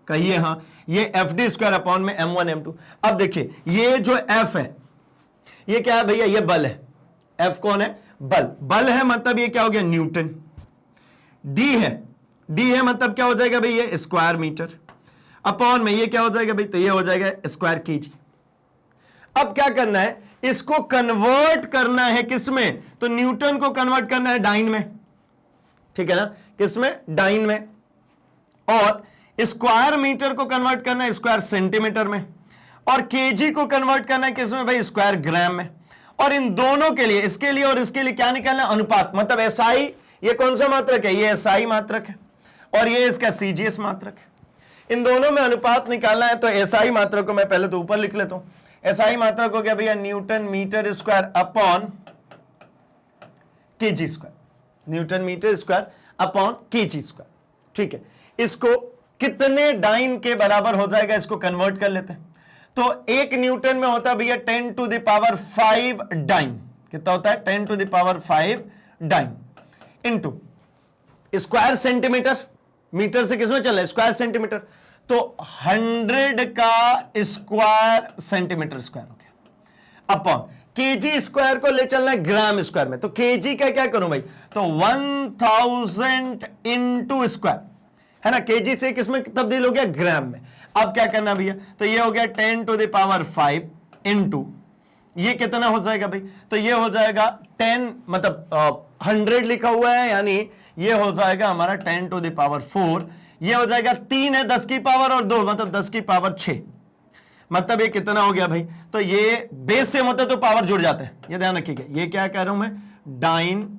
कहिए हाँ, ये FD स्क्वायर अपॉन में m1m2। अब देखिए ये जो F है ये क्या है भैया, ये बल है। F कौन है, बल है, मतलब ये क्या हो गया, न्यूटन। D है मतलब क्या हो जाएगा भाई, ये स्क्वायर मीटर अपॉन में ये क्या हो जाएगा भाई, तो ये हो जाएगा स्क्वायर केजी। अब क्या करना है, इसको कन्वर्ट करना है किसमें, तो न्यूटन को कन्वर्ट करना है डाइन में, ठीक है ना, किसमें, डाइन में। और स्क्वायर मीटर को कन्वर्ट करना है स्क्वायर सेंटीमीटर में, और केजी को कन्वर्ट करना है किसमें भाई, स्क्वायर ग्राम में। और इन दोनों के लिए, इसके लिए और इसके लिए क्या निकालना है? अनुपात। मतलब एसआई, ये कौन सा मात्रक है? ये एसआई मात्रक है और ये इसका सीजीएस मात्रक है। इन दोनों में अनुपात निकालना है तो एसआई मात्रक को मैं पहले तो ऊपर लिख लेता हूं। एसआई मात्रक हो गया भैया newton metre square upon KG square, newton metre square upon KG square. ठीक है, इसको कितने डाइन के बराबर हो जाएगा, इसको कन्वर्ट कर लेते हैं। तो 1 न्यूटन में होता है भैया 10 टू द पावर 5 डाइन। कितना होता है? 10 to the power 5 dyne into square centimetre. Metre से किसमें चल रहा है? Square centimetre. तो 100 का स्क्वायर सेंटीमीटर स्क्वायर हो गया अपॉन केजी स्क्वायर को ले चलना है ग्राम स्क्वायर में। तो केजी का क्या करूं भाई? तो 1000 इंटू स्क्वायर है ना, केजी से किसमें तब्दील हो गया? ग्राम में। अब क्या करना भैया? तो ये हो गया 10 टू द पावर 5 इंटू ये कितना हो जाएगा भाई? तो ये हो जाएगा 10, मतलब 100 लिखा हुआ है, यानी ये हो जाएगा हमारा 10 टू द पावर 4। ये हो जाएगा 3 है 10 की पावर और 2 मतलब 10 की पावर 6। मतलब ये कितना हो गया भाई? तो ये बेस से होता तो पावर जुड़ जाते हैं, ये ध्यान रखिएगा। ये क्या कह रहा हूं मैं? डाइन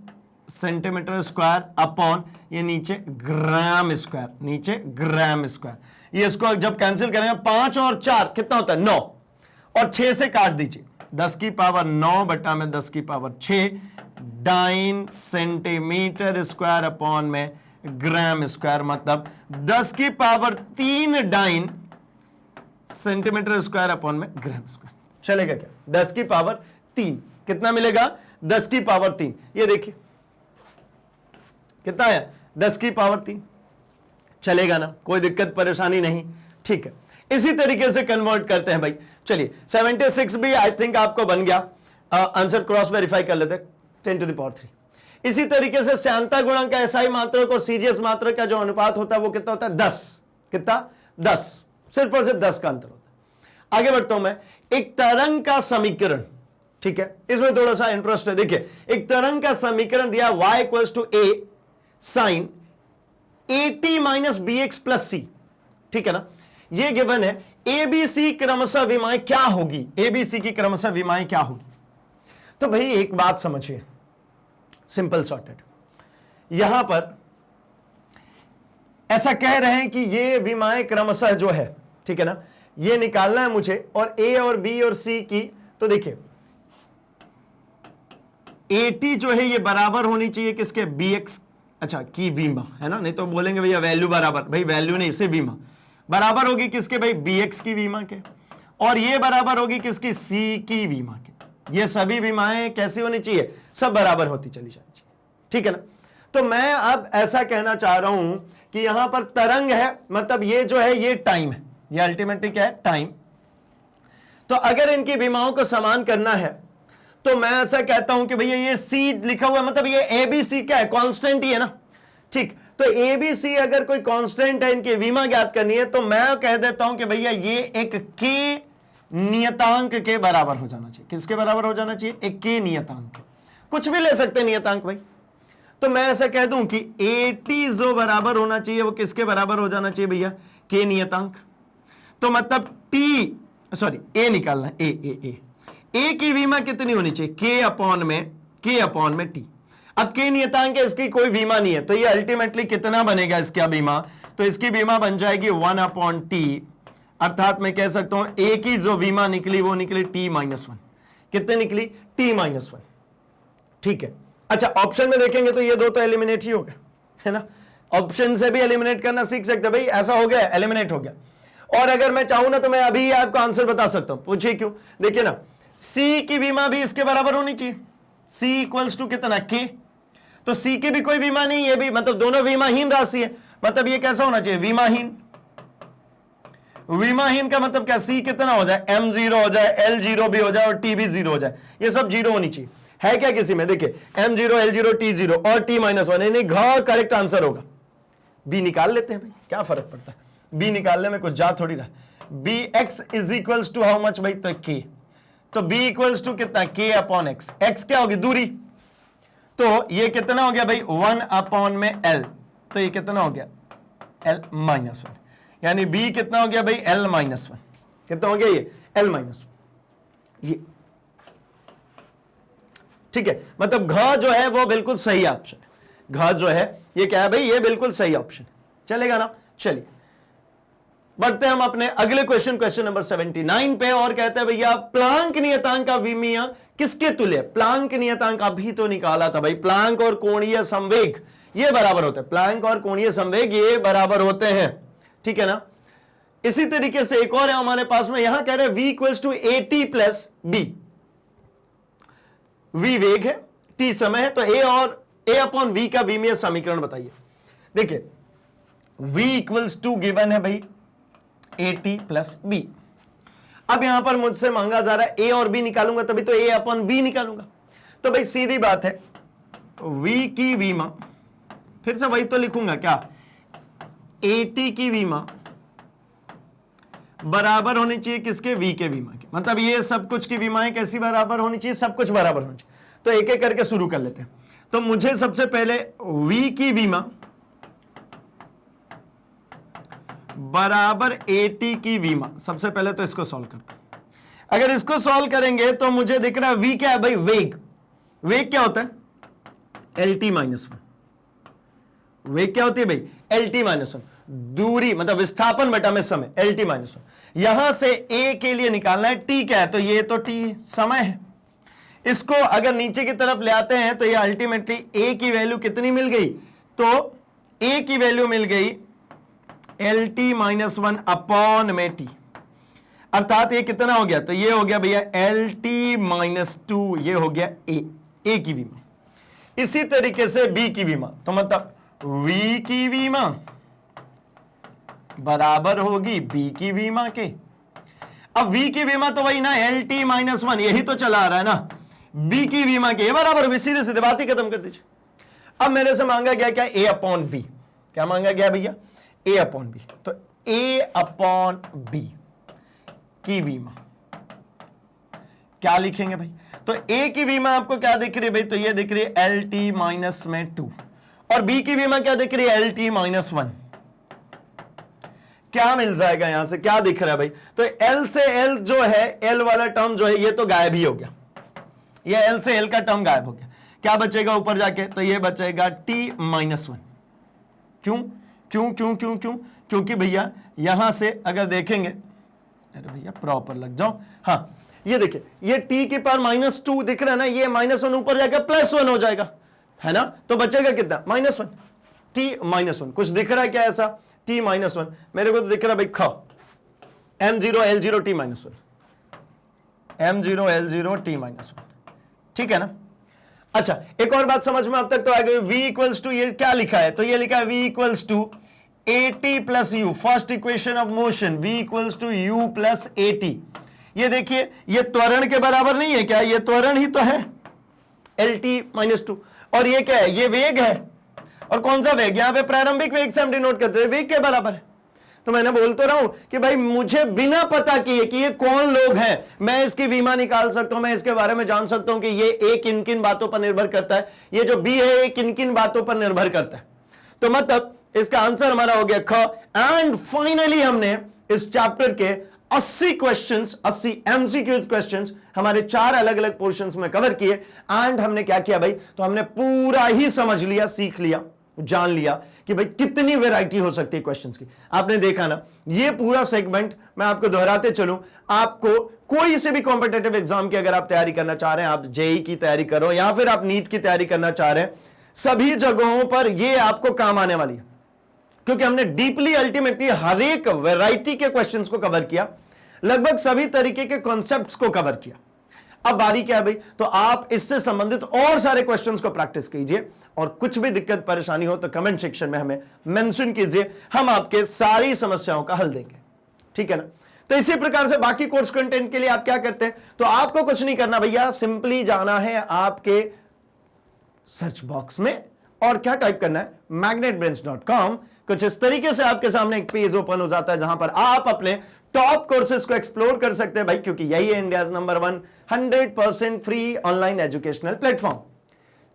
सेंटीमीटर स्क्वायर अपॉन ये नीचे ग्राम स्क्वायर, नीचे ग्राम स्क्वायर। ये इसको जब कैंसिल करेंगे 5 और 4 कितना होता है? 9 और 6 से काट दीजिए, 10 की पावर 9 बटा में 10 की power 6 dyne centimetre square upon में ग्राम स्क्वायर, मतलब 10 की power 3 dyne centimetre square upon में ग्राम स्क्वायर। चलेगा क्या? 10 की पावर 3 कितना मिलेगा? 10 की पावर 3। ये देखिए कितना है? 10 की पावर 3। चलेगा ना, कोई दिक्कत परेशानी नहीं। ठीक है, इसी तरीके से कन्वर्ट करते हैं भाई। चलिए 76 भी आई थिंक आपको बन गया। आंसर क्रॉस वेरीफाई कर लेते हैं, 10 टू द पावर 3। इसी तरीके से श्यानता गुणांक का एसआई मात्रक और सीजीएस मात्रक का जो अनुपात होता है वो कितना होता है? 10। कितना? 10। सिर्फ और सिर्फ 10 का अंतर होता है। आगे बढ़ता हूं मैं। एक तरंग का समीकरण, ठीक है, इसमें थोड़ा सा इंटरेस्ट है। देखिए एक तरंग का समीकरण दिया y equals to a sine at minus bx plus c। ठीक है ना, ये गिवन है। abc क्रमशः विमाएं क्या होगी? abc की क्रमशः विमाएं क्या होगी? तो भाई एक बात समझिए, सिंपल सॉर्टेड। यहां पर ऐसा कह रहे हैं कि ये विमाएं क्रमशः जो है, ठीक है ना, ये निकालना है मुझे, और a और b और c की। तो देखिए at जो है ये बराबर होनी चाहिए किसके? bx, अच्छा, की विमा, है ना। नहीं तो बोलेंगे भैया वैल्यू बराबर, भाई वैल्यू नहीं, इसे विमा बराबर होगी किसके भाई? bx की विमा के। और ये बराबर होगी किसकी? c की विमा के। ये सभी विमाएं कैसी होनी चाहिए? सब बराबर होती चली जानी चाहिए। ठीक है ना। तो मैं अब ऐसा कहना चाह रहा हूं कि यहां पर तरंग है, मतलब ये जो है ये टाइम है, ये अल्टीमेटली क्या है? टाइम। तो अगर इनकी विमाओं को समान करना है तो मैं ऐसा कहता हूं कि भैया ये c लिखा हुआ है, मतलब ये abc क्या है? कांस्टेंट ही है ना। ठीक, तो abc अगर कोई कांस्टेंट है, इनकी विमा ज्ञात करनी है, तो मैं कह देता हूं कि भैया ये एक k नियतांक के बराबर हो जाना चाहिए। किसके बराबर हो जाना चाहिए? एक k नियतांक। कुछ भी ले सकते हैं नियतांक भाई। तो मैं ऐसा कह दूं कि at जो बराबर होना चाहिए वो किसके बराबर हो जाना चाहिए भैया? k नियतांक। तो मतलब t, सॉरी a निकालना है, a की विमा कितनी होनी चाहिए? k अपॉन में t। अब k नियतांक है, इसकी कोई विमा नहीं है, तो ये अल्टीमेटली कितना बनेगा इसका बीमा? तो इसकी बीमा बन जाएगी 1 अपॉन टी, अर्थात मैं कह सकता हूं a की जो बीमा निकली वो निकली t-1। कितने निकली? t-1। ठीक है। अच्छा, ऑप्शन में देखेंगे तो ये दो तो एलिमिनेट ही हो गए, है ना। ऑप्शन से भी एलिमिनेट करना सीख सकते भाई, ऐसा हो गया, एलिमिनेट हो गया। और अगर मैं चाहूं ना तो मैं अभी आपको आंसर बता सकता हूं। पूछिए क्यों? देखिए ना, c की बीमा भी इसके बराबर होनी चाहिए। c इक्वल्स टू कितना? k। तो c की भी कोई बीमा नहीं, ये भी, मतलब दोनों बीमाहीन राशि है। मतलब ये कैसा होना चाहिए? बीमाहीन। विमाहीन का मतलब क्या? c कितना हो जाए? m 0 हो जाए, l 0 भी हो जाए और t भी 0 हो जाए। ये सब 0 होनी चाहिए। है क्या किसी में? देखिए m 0, l 0, t 0 और t-1, नहीं घ करेक्ट आंसर होगा। b निकाल लेते हैं भाई, क्या फर्क पड़ता है, b निकालने में कुछ जा थोड़ी रहा। bx is equals to how much भाई? तो k। तो b इक्वल्स टू कितना? k upon x। x क्या होगी? दूरी। तो ये कितना हो गया भाई? 1 अपॉन में l। तो ये कितना हो गया? l-1। यानी b कितना हो गया भाई? l-1। कितना हो गया ये? l-1। ये ठीक है, मतलब घ जो है वो बिल्कुल सही ऑप्शन है। घ जो है ये क्या है भाई, ये बिल्कुल सही ऑप्शन चलेगा ना। चलिए बढ़ते हम अपने अगले क्वेश्चन, क्वेश्चन नंबर 79 पे, और कहते हैं भैया प्लांक नियतांक का विमीय किसके तुल्य है। प्लांक नियतांक अभी तो निकाला था भाई, प्लांक और कोणीय संवेग ये बराबर होते हैं, प्लांक और कोणीय संवेग ये बराबर होते हैं, ठीक है ना। इसी तरीके से एक और है हमारे पास में, यहां कह रहे हैं v equals to at plus b। v वेग है, t समय है, तो a और a अपॉन v का विमीय समीकरण बताइए। देखिए v इक्वल्स टू गिवन है भाई at प्लस b। अब यहां पर मुझसे मांगा जा रहा है a और b निकालूंगा तभी तो a अपॉन b निकालूंगा। तो भाई सीधी बात है, v की विमा, फिर से वही तो लिखूंगा क्या, at की विमा बराबर होनी चाहिए किसके, v के विमा के। मतलब ये सब कुछ की विमाएं कैसी बराबर होनी चाहिए, सब कुछ बराबर होनी चाहिए। तो एक एक करके शुरू कर लेते हैं। तो मुझे सबसे पहले v की विमा बराबर at की विमा, सबसे पहले तो इसको सॉल्व करते हैं। अगर इसको सॉल्व करेंगे तो मुझे दिख रहा है v क्या है भाई, वेग। वेग क्या होता है, lt माइनस वन। वेग क्या होती है भाई, lt माइनस वन। दूरी मतलब विस्थापन बटा में समय, lt माइनस वन। यहां से a के लिए निकालना है t क्या है, तो ये तो t समय है। इसको अगर नीचे की तरफ ले आते हैं तो ये अल्टीमेटली a की वैल्यू कितनी मिल गई, तो a की वैल्यू मिल गई lt माइनस वन अपॉन में t, अर्थात ये कितना हो गया, तो ये हो गया भैया lt माइनस टू, ये हो गया a की विमा। इसी तरीके से b की विमा, तो मतलब v की विमा बराबर होगी b की विमा के। अब v की विमा तो वही ना lt माइनस वन, यही तो चला आ रहा है ना, b की विमा के ये बराबर होगी, सीधे सीधे बात ही खत्म कर दीजिए। अब मेरे से मांगा गया क्या, a अपॉन b। क्या मांगा गया भैया, a अपॉन b, तो a अपॉन b की विमा क्या लिखेंगे भाई, तो a की विमा आपको क्या दिख रही है भाई, तो ये दिख रही है lt माइनस में टू, और b की विमा क्या दिख रही है, lt माइनस वन। क्या मिल जाएगा यहां से, क्या दिख रहा है भाई, तो l से l जो है, l वाला टर्म जो है ये तो गायब ही हो गया, ये l से l का टर्म गायब हो गया। क्या बचेगा ऊपर जाके, तो ये बचेगा t माइनस वन। क्यों क्यों क्यों क्यों क्यों, क्योंकि भैया यहां से अगर देखेंगे, अरे भैया प्रॉपर लग जाओ, हाँ ये देखिए ये t के पावर माइनस टू दिख रहा है ना, ये माइनस वन ऊपर जाकर प्लस वन हो जाएगा, है ना। तो बचेगा कितना, minus one, t minus one. कुछ दिख रहा है क्या ऐसा, t माइनस वन, मेरे को तो दिख रहा है भाई ख m0 l0 t minus one, m0 l0 t minus one, ठीक है ना। अच्छा एक और बात समझ में अब तक तो आ गई, v इक्वल्स टू ये क्या लिखा है, तो ये लिखा है v equals to at plus u, first equation of motion, v equals to u plus at। ये देखिए ये त्वरण के बराबर नहीं है क्या, ये त्वरण ही तो है lt माइनस टू, और ये क्या है, ये वेग है, और कौन सा वेग, यहां पे प्रारंभिक वेग से हम डिनोट करते हैं, वेग के बराबर है। तो मैंने बोल तो रहा हूं कि भाई मुझे बिना पता किए कि ये कौन लोग हैं, मैं इसकी विमा निकाल सकता हूं, मैं इसके बारे में जान सकता हूं कि ये एक किन किन बातों पर निर्भर करता है, ये जो बी है ये किन किन बातों पर निर्भर करता है। तो मतलब इसका आंसर हमारा हो गया ख। एंड फाइनली हमने इस चैप्टर के 80 क्वेश्चंस, 80 एमसीक्यू क्वेश्चंस हमारे 4 अलग अलग पोर्शंस में कवर किए। एंड हमने क्या किया भाई, तो हमने पूरा ही समझ लिया, सीख लिया, जान लिया कि भाई कितनी वैरायटी हो सकती है क्वेश्चंस की। आपने देखा ना, ये पूरा सेगमेंट मैं आपको दोहराते चलूं, आपको कोई से भी कॉम्पिटिटिव एग्जाम की अगर आप तैयारी करना चाह रहे हैं, आप जेई की तैयारी करो या फिर आप नीट की तैयारी करना चाह रहे हैं, सभी जगहों पर ये आपको काम आने वाली है, क्योंकि हमने डीपली अल्टीमेटली हर एक वैरायटी के क्वेश्चंस को कवर किया, लगभग सभी तरीके के कॉन्सेप्ट्स को कवर किया। अब बारी क्या है भाई, तो आप इससे संबंधित और सारे क्वेश्चंस को प्रैक्टिस कीजिए, और कुछ भी दिक्कत परेशानी हो तो कमेंट सेक्शन में हमें मेंशन कीजिए, हम आपके सारी समस्याओं का हल देंगे, ठीक है ना। तो इसी प्रकार से बाकी कोर्स कंटेंट के लिए आप क्या करते हैं, तो आपको कुछ नहीं करना भैया, सिंपली जाना है आपके सर्च बॉक्स में और क्या टाइप करना है, magnetbrains.com। कुछ इस तरीके से आपके सामने एक पेज ओपन हो जाता है जहां पर आप अपने टॉप कोर्सेज को एक्सप्लोर कर सकते हैं भाई, क्योंकि यही है India number 1 100% free online educational platform,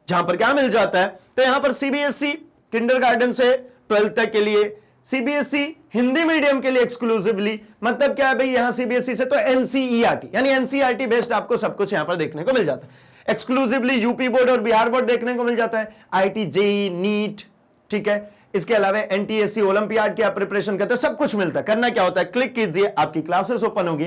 जहां पर क्या मिल जाता है, तो यहां पर सीबीएसई किंडरगार्टन से 12th तक के लिए, सीबीएसई हिंदी मीडियम के लिए एक्सक्लूसिवली, मतलब क्या है भाई, यहां सीबीएसई से तो एनसीईआरटी यानी एनसीईआरटी बेस्ड आपको सब कुछ यहां पर देखने को मिल जाता है। एक्सक्लूसिवली यूपी बोर्ड और बिहार बोर्ड देखने को मिल जाता है, आईआईटी जेईई नीट, ठीक है। इसके अलावा एनटीएससी ओलंपियाड की आप प्रिपरेशन करते हो, सब कुछ मिलता है। करना क्या होता है, क्लिक कीजिए, आपकी क्लासेस ओपन होगी,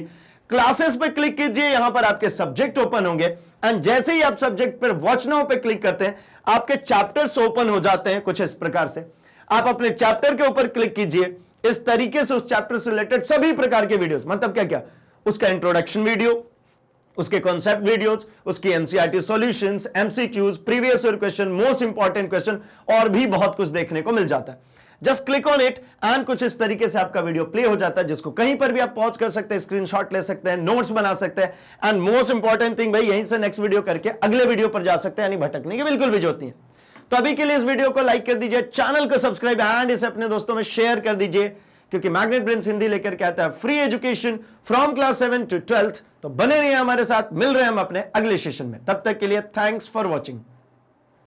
क्लासेस पे क्लिक कीजिए, यहां पर आपके सब्जेक्ट ओपन होंगे एंड जैसे ही आप सब्जेक्ट पर वॉच नाउ पे क्लिक करते हैं आपके चैप्टर्स ओपन हो जाते हैं कुछ इस प्रकार से। आप अपने चैप्टर के ऊपर क्लिक कीजिए, इस तरीके से उस चैप्टर से रिलेटेड सभी प्रकार के वीडियोस, मतलब क्या क्या, उसका इंट्रोडक्शन वीडियो, उसके कॉन्सेप्ट वीडियोस, उसकी NCERT solutions, MCQs, previous year question, most important question और भी बहुत कुछ देखने को मिल जाता है। Just click on it and कुछ इस तरीके से आपका वीडियो प्ले हो जाता है, जिसको कहीं पर भी आप पॉज कर सकते हैं, स्क्रीनशॉट ले सकते हैं, नोट्स बना सकते हैं एंड मोस्ट इंपॉर्टेंट थिंग भाई यहीं से नेक्स्ट वीडियो करके अगले वीडियो पर जा सकते हैं, यानी भटकने की बिल्कुल भी जरूरत नहीं है। तो अभी के लिए इस वीडियो को लाइक कर दीजिए, चैनल को सब्सक्राइब एंड इसे अपने दोस्तों में शेयर कर दीजिए, क्योंकि मैग्नेट ब्रेन्स हिंदी लेकर के आता है free education from class 7 to 12th। तो बने रहिए हमारे साथ, मिल रहे हैं हम अपने अगले सेशन में, तब तक के लिए थैंक्स फॉर वॉचिंग।